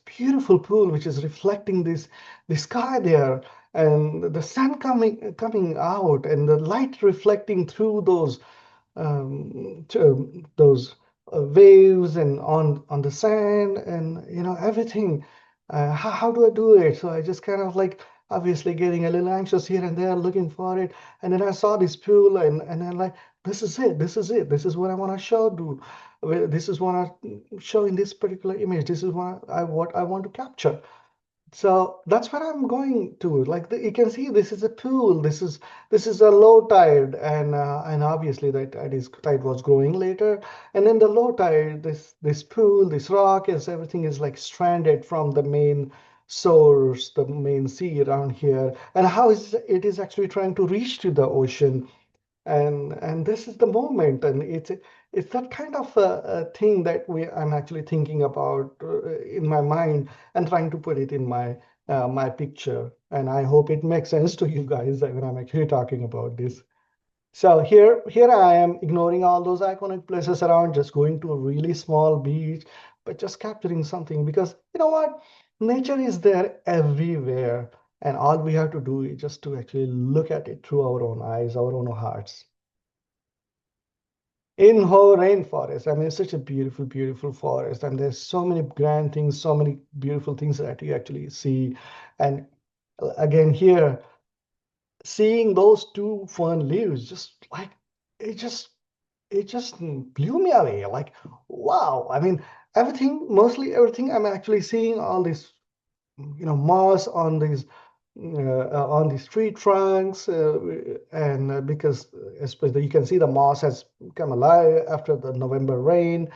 beautiful pool, which is reflecting the sky there, and the sun coming out, and the light reflecting through those waves and on the sand, and everything. How do I do it? So I just kind of like obviously getting a little anxious here and there looking for it, and then I saw this pool, and then like, this is it, this is what I want to show. This is what I show in this particular image. This is what I want to capture. So that's where I'm going to. Like you can see, this is a pool. This is a low tide, and obviously that tide was growing later. And then the low tide, this pool, this rock is everything is like stranded from the main source, the main sea around here, and how is it is actually trying to reach to the ocean, and this is the moment, and it's that kind of a thing that we I'm actually thinking about in my mind and trying to put it in my picture, and I hope it makes sense to you guys when I'm actually talking about this. So here I am ignoring all those iconic places around, just going to a really small beach, but just capturing something, because you know what, nature is there everywhere, and all we have to do is just to actually look at it through our own eyes, our own hearts. In whole rainforest, I mean, it's such a beautiful, beautiful forest, and there's so many grand things, so many beautiful things that you actually see. And again, here, seeing those two fern leaves, just like it just it just blew me away. Like, wow! I mean, mostly everything, I'm actually seeing all this, moss on these tree trunks, and because especially you can see the moss has come alive after the November rain,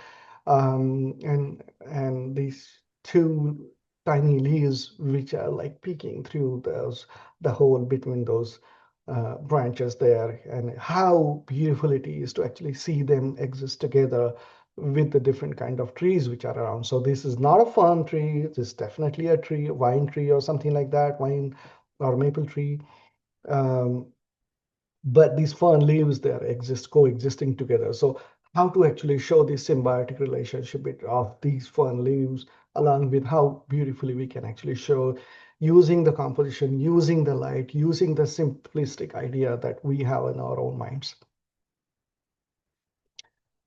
and these two tiny leaves which are like peeking through the hole between those branches there, and how beautiful it is to actually see them exist together with the different kind of trees which are around. So this is not a fern tree. This is definitely a tree, a wine tree or something like that, wine or maple tree. Um, but these fern leaves there exist coexisting together. So how to actually show this symbiotic relationship of these fern leaves, along with how beautifully we can actually show using the composition, using the light, using the simplistic idea that we have in our own minds.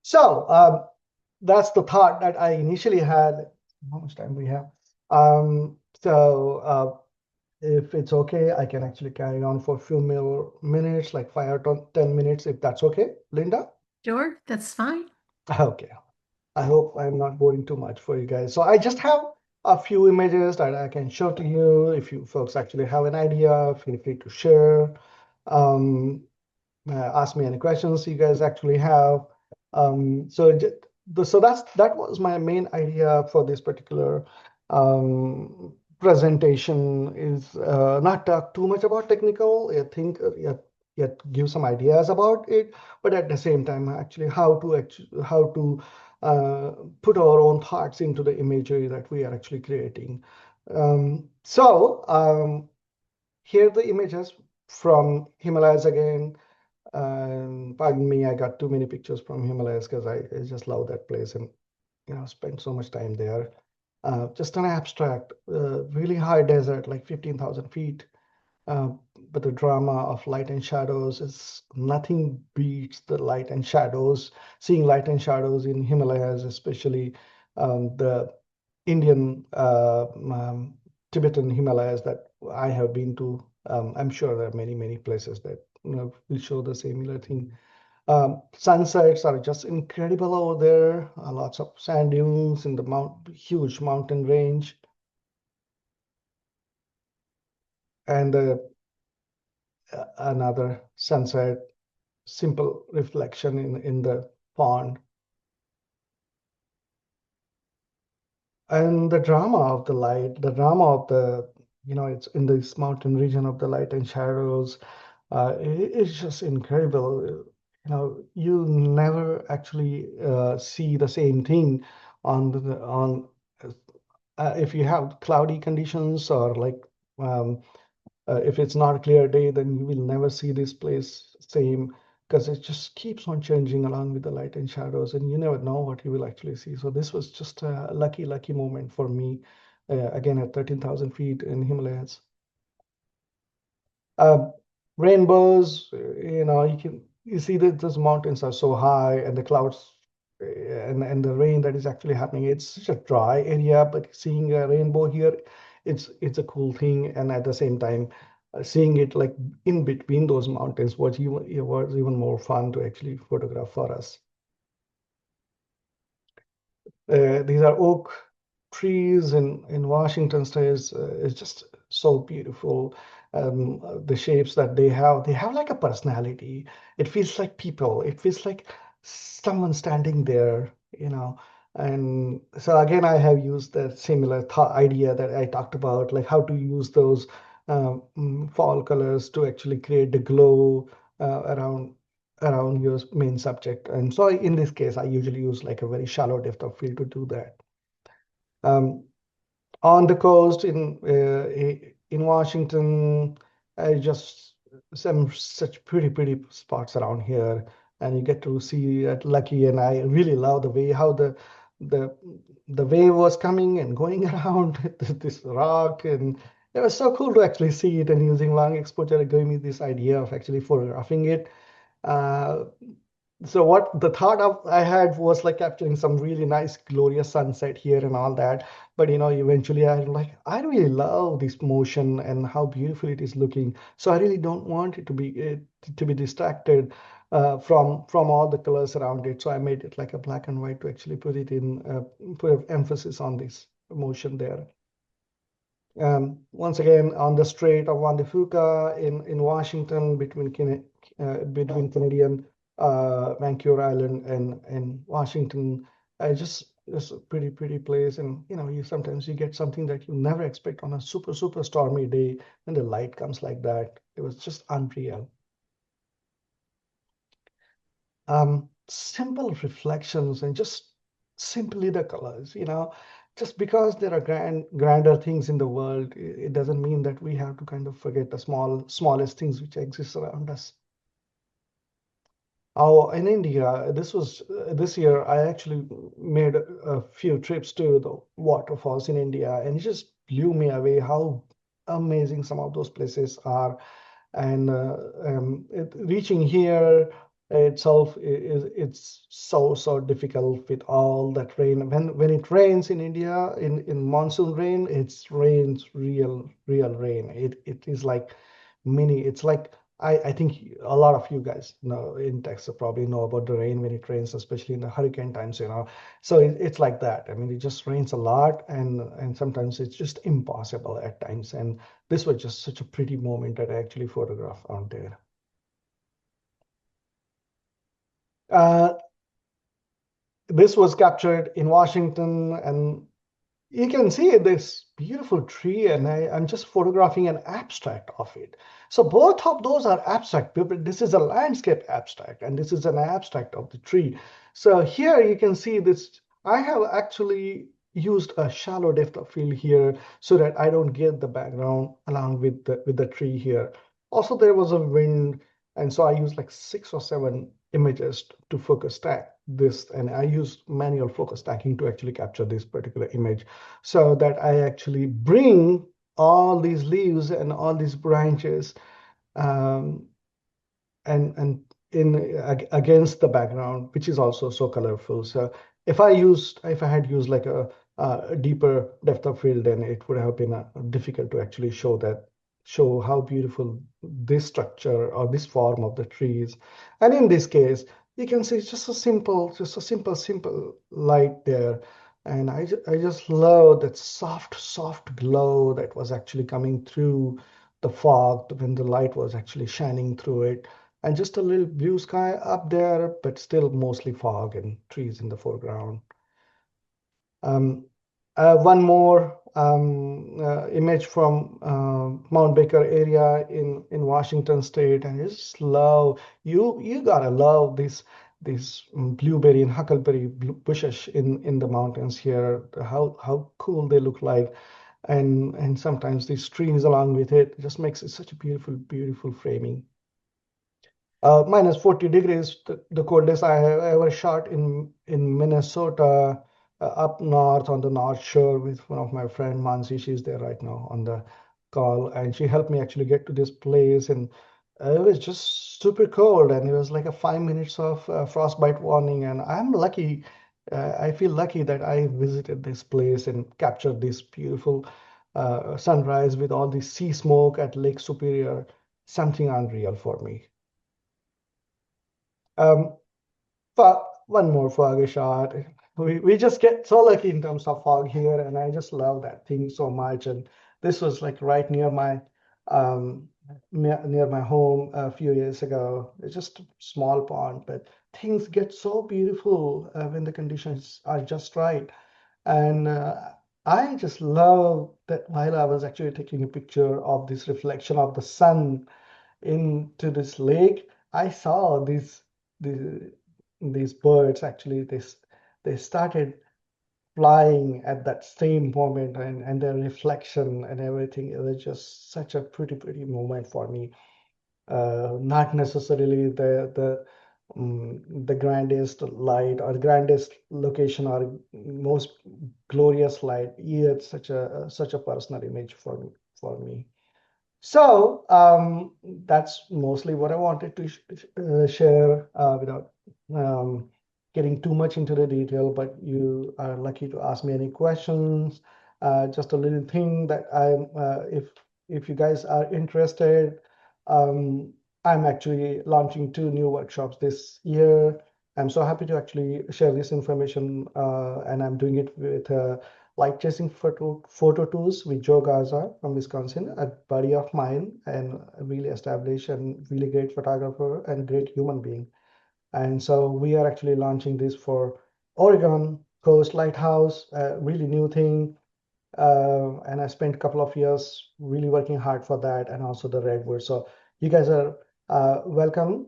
So that's the thought that I initially had. How much time we have? If it's okay, I can actually carry on for a few more minutes, like 5 or 10 minutes, if that's okay, Linda. Sure, that's fine. Okay. I hope I'm not boring too much for you guys. So I just have a few images that I can show to you. If you folks actually have an idea, feel free to share. Um, ask me any questions you guys actually have. So that was my main idea for this particular presentation, is not talk too much about technical. I think yet give some ideas about it, but at the same time actually how to put our own thoughts into the imagery that we are actually creating. Here are the images from Himalayas again. Pardon me, I got too many pictures from Himalayas because I just love that place, and spent so much time there. Just an abstract, really high desert, like 15,000 feet. Uh, but the drama of light and shadows is nothing beats the light and shadows. Seeing light and shadows in Himalayas, especially the Indian Tibetan Himalayas that I have been to. I'm sure there are many, many places that will show the similar thing. Sunsets are just incredible over there. Lots of sand dunes in the huge mountain range, and another sunset, simple reflection in the pond, and the drama of the light, the drama of it's in this mountain region of the light and shadows. It's just incredible. You never actually see the same thing on if you have cloudy conditions, or like um, if it's not a clear day, then you will never see this place same, because it just keeps on changing along with the light and shadows, and you never know what you will actually see. So this was just a lucky, lucky moment for me, again at 13,000 feet in Himalayas. Uh, Rainbows, you see that those mountains are so high, and the clouds, and the rain that is actually happening. It's such a dry area, but seeing a rainbow here, it's a cool thing. And at the same time, seeing it like in between those mountains was even more fun to actually photograph for us. These are oak trees in Washington State is just so beautiful. The shapes that they have like a personality. It feels like people. It feels like someone standing there, you know. And so again, I have used that similar th idea that I talked about, like how to use those fall colors to actually create the glow around your main subject. And so in this case, I usually use like a very shallow depth of field to do that. Um, on the coast in Washington, I just some such pretty spots around here, and you get to see it lucky. And I really love the way how the the wave was coming and going around this rock, and it was so cool to actually see it. And using long exposure, it gave me this idea of actually photographing it. Uh, so what the thought of I had was like capturing some really nice glorious sunset here and all that. But eventually I'm like, I really love this motion and how beautiful it is looking. So I really don't want it to be distracted from all the colors around it. So I made it like a black and white to actually put emphasis on this motion there. Once again, on the Strait of Juan de Fuca in Washington, between Canadian Vancouver Island and Washington, just a pretty place. And you sometimes you get something that you never expect on a super stormy day, when the light comes like that. It was just unreal. Simple reflections and just simply the colors, just because there are grander things in the world, it doesn't mean that we have to kind of forget the smallest things which exist around us. Oh, in India, this year. I actually made a few trips to the waterfalls in India, and it just blew me away how amazing some of those places are. And reaching here itself it's so difficult with all that rain. When it rains in India in monsoon rain, it's rains real rain. It is like mini. It's like I think a lot of you guys know in Texas probably know about the rain when it rains, especially in the hurricane times. So it's like that. I mean, it just rains a lot, and sometimes it's just impossible at times. And this was just such a pretty moment that I actually photographed out there. Uh, this was captured in Washington, and you can see this beautiful tree, and I'm just photographing an abstract of it. So both of those are abstract. This is a landscape abstract, and this is an abstract of the tree. So here you can see this. I have actually used a shallow depth of field here so that I don't get the background along with the tree here. Also, there was a wind, and so I used like 6 or 7 images to focus stack this, and I used manual focus stacking to actually capture this particular image, so that I actually bring all these leaves and all these branches um, and against the background, which is also so colorful. So if I had used like a deeper depth of field, then it would have been difficult to actually show how beautiful this structure or this form of the tree is. And in this case, you can see it's just a simple light there. And I just love that soft glow that was actually coming through the fog when the light was actually shining through it, and just a little blue sky up there, but still mostly fog and trees in the foreground. Um, one more image from Mount Baker area in Washington State, and I just love you gotta love these blueberry and huckleberry bushes in the mountains here. How cool they look like, and sometimes these trees along with it just makes it such a beautiful framing. Minus 40 degrees, the coldest I have ever shot in Minnesota, up north on the North Shore with one of my friend Mansi. She's there right now on the call, and she helped me actually get to this place. And it was just super cold, and it was like a 5 minutes of frostbite warning. And I'm lucky. I feel lucky that I visited this place and captured this beautiful sunrise with all the sea smoke at Lake Superior. Something unreal for me. Um, one more fog shot. we just get so lucky in terms of fog here, and I just love that thing so much. And this was like right near my um near my home a few years ago. It's just a small pond, but things get so beautiful when the conditions are just right. And I just love that while I was actually taking a picture of this reflection of the sun into this lake, I saw the, these birds actually they started flying at that same moment, and their reflection and everything. It was just such a pretty moment for me. Not necessarily the grandest light or grandest location or most glorious light. Yeah, it's such a personal image for me. So that's mostly what I wanted to share without um, getting too much into the detail. But you are lucky to ask me any questions. Just a little thing that if you guys are interested, um, I'm actually launching 2 new workshops this year. I'm so happy to actually share this information, and I'm doing it with light chasing photo tools with Joe Garza from Wisconsin, a buddy of mine and a really established and really great photographer and great human being. And so we are actually launching this for Oregon Coast Lighthouse, a really new thing. And I spent a couple of years really working hard for that, and also the Redwood. So you guys are welcome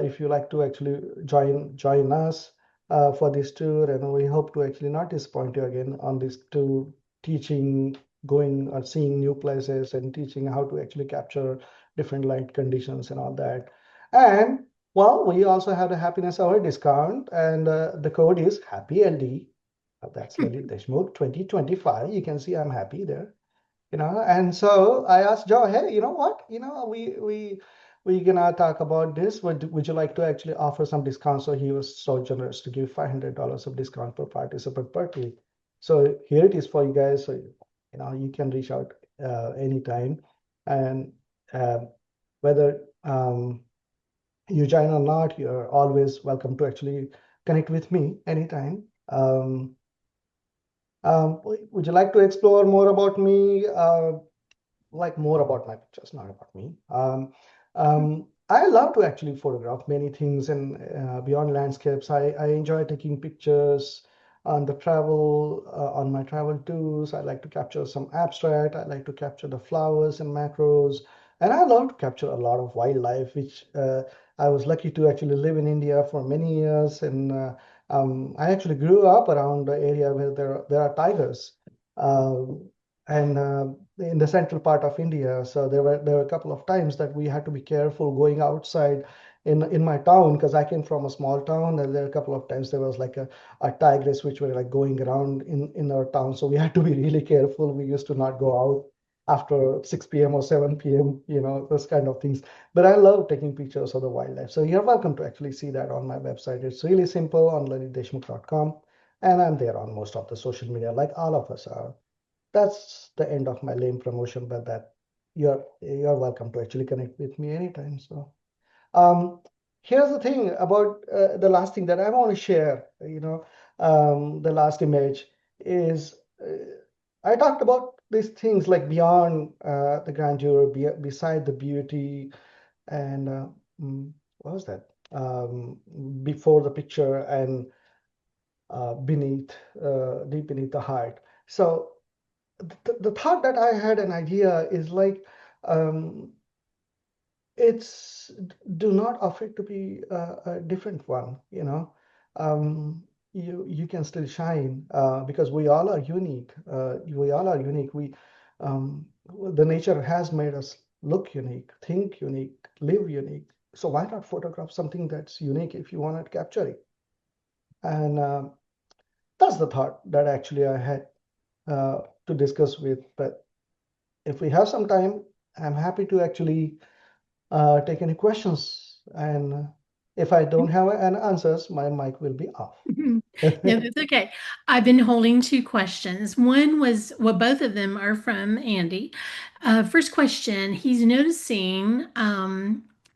if you like to actually join us for this tour, and we hope to actually not disappoint you again on this tour, teaching, going or seeing new places, and teaching how to actually capture different light conditions and all that. And well, we also have the happiness hour discount, and the code is HAPPYLD. That's Lalit Deshmukh 2025. You can see I'm happy there, And so I asked Joe, hey, you know what? We gonna talk about this. Would you like to actually offer some discount? So he was so generous to give $500 of discount per participant per day. So here it is for you guys. So you can reach out anytime, and whether you join or not, you're always welcome to actually connect with me anytime. Would you like to explore more about me? Like more about my pictures, not about me. I love to actually photograph many things and beyond landscapes. I enjoy taking pictures on my travel tours. I like to capture some abstract. I like to capture the flowers and macros. And I love to capture a lot of wildlife, which I was lucky to actually live in India for many years. And I actually grew up around the area where there are tigers. And in the central part of India. So there were a couple of times that we had to be careful going outside in my town, because I came from a small town, and there were a couple of times there was like a tigress which were like going around in our town. So we had to be really careful. We used to not go out after 6 p.m. or 7 p.m., those kind of things. But I love taking pictures of the wildlife. So you're welcome to actually see that on my website. It's really simple on lalitdeshmukh.com. And I'm there on most of the social media, like all of us are. That's the end of my lame promotion, but that you're welcome to actually connect with me anytime. So um, here's the thing about the last thing that I want to share. The last image is I talked about these things like beyond the grandeur, beside the beauty, and what was that? Before the picture and beneath, deep beneath the heart. So the thought that I had an idea is like um, it's do not affect to be a different one, you can still shine because we all are unique. We all are unique. Um, the nature has made us look unique, think unique, live unique. So why not photograph something that's unique if you want to capture it? And that's the thought that actually I had to discuss with. But if we have some time, I'm happy to actually take any questions. And if I don't have an answers, my mic will be off. No, that's okay. I've been holding two questions. One was, well, both of them are from Andy. First question, he's noticing,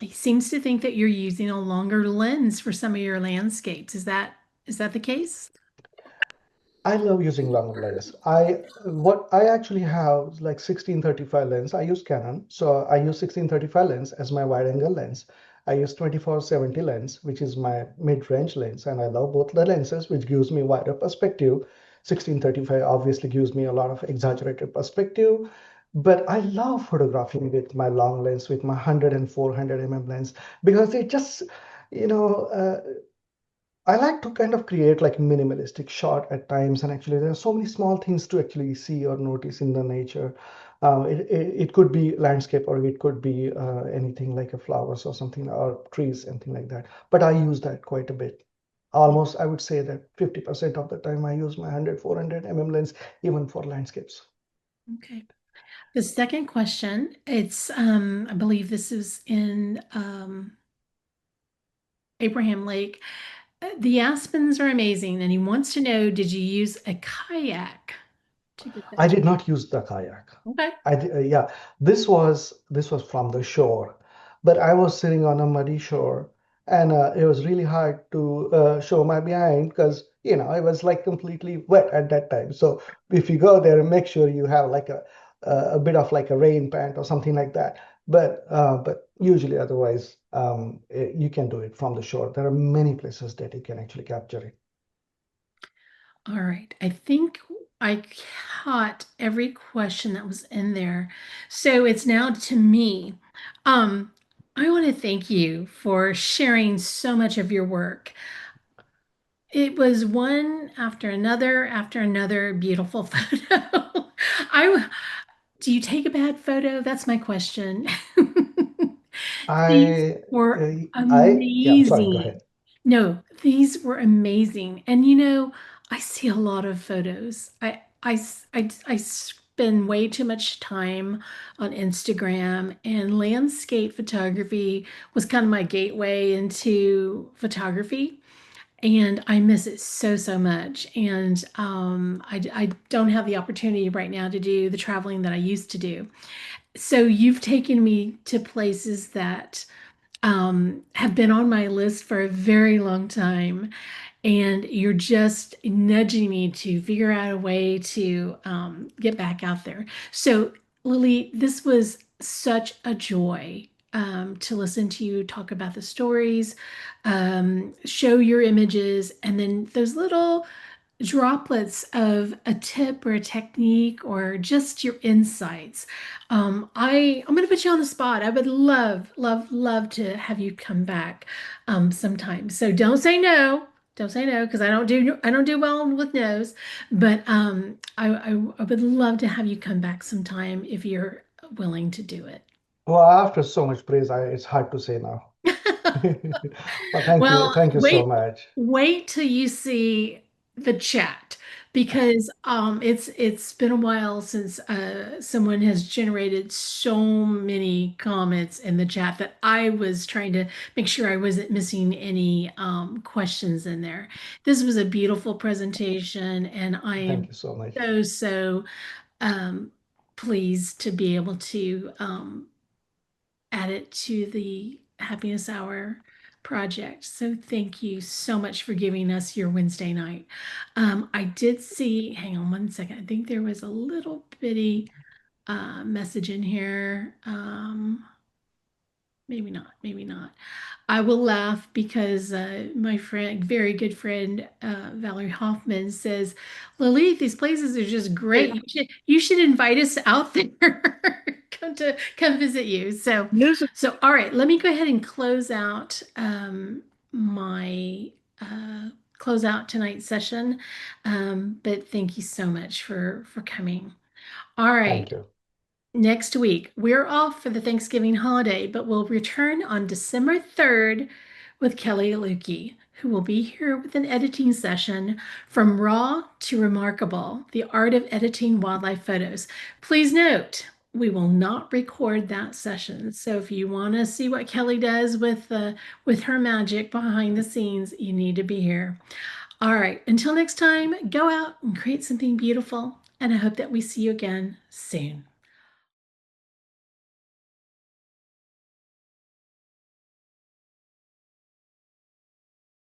he seems to think that you're using a longer lens for some of your landscapes. Is that the case? I love using long lens. I actually have like 1635 lens. I use Canon, so I use 1635 lens as my wide angle lens. I use 2470 lens, which is my mid-range lens, and I love both the lenses, which gives me wider perspective. 1635 obviously gives me a lot of exaggerated perspective, but I love photographing with my long lens, with my 100 and 400 mm lens, because it just, you know, I like to kind of create like minimalistic shot at times, and actually there are so many small things to actually see or notice in the nature. It could be landscape, or it could be anything like a flowers or something, or trees, anything like that. But I use that quite a bit. Almost, I would say that 50% of the time I use my 100, 400 mm lens, even for landscapes. Okay. The second question, it's I believe this is in Abraham Lake. The aspens are amazing, and he wants to know, did you use a kayak to get I that? did not use the kayak. Okay. Yeah, this was from the shore, but I was sitting on a muddy shore, and it was really hard to show my behind because it was like completely wet at that time. So if you go there, make sure you have like a bit of like a rain pant or something like that. But usually otherwise, you can do it from the shore. There are many places that you can actually capture it. All right. I think I caught every question that was in there. So it's now to me. Um, I want to thank you for sharing so much of your work. It was one after another beautiful photo. I Do you take a bad photo? That's my question. These I, were yeah, I'm sorry, go amazing. ahead. No, these were amazing. And I see a lot of photos. I spend way too much time on Instagram, and landscape photography was kind of my gateway into photography. And I miss it so, so much. And I don't have the opportunity right now to do the traveling that I used to do. So you've taken me to places that have been on my list for a very long time. And you're just nudging me to figure out a way to get back out there. So, Lily, this was such a joy to listen to you talk about the stories, show your images, and then those little droplets of a tip or a technique or just your insights. I'm going to put you on the spot. I would love, love, love to have you come back sometime. So don't say no. Don't say no because I don't do well with no's. But I would love to have you come back sometime if you're willing to do it. Well, after so much praise, it's hard to say now. Well, Well, thank you so much. wait till you see the chat because it's been a while since someone has generated so many comments in the chat that I was trying to make sure I wasn't missing any questions in there. This was a beautiful presentation, and I Thank am you so much. so um, pleased to be able to add it to the Happiness Hour project. So thank you so much for giving us your Wednesday night. I did see, hang on one second. I think there was a little bitty message in here. Maybe not, maybe not. I will laugh because my friend, very good friend, Valerie Hoffman says, Lilith, these places are just great. You should invite us out there. Come visit you. So, Yes. all right, let me go ahead and my close out tonight's session. But thank you so much for coming. All Thank right. you. Next week, we're off for the Thanksgiving holiday, but we'll return on December 3rd with Kelly Aluki, who will be here with an editing session from raw to remarkable, the art of editing wildlife photos. Please note, we will not record that session. So if you want to see what Kelly does with her magic behind the scenes, you need to be here. All right, until next time, go out and create something beautiful, and I hope that we see you again soon.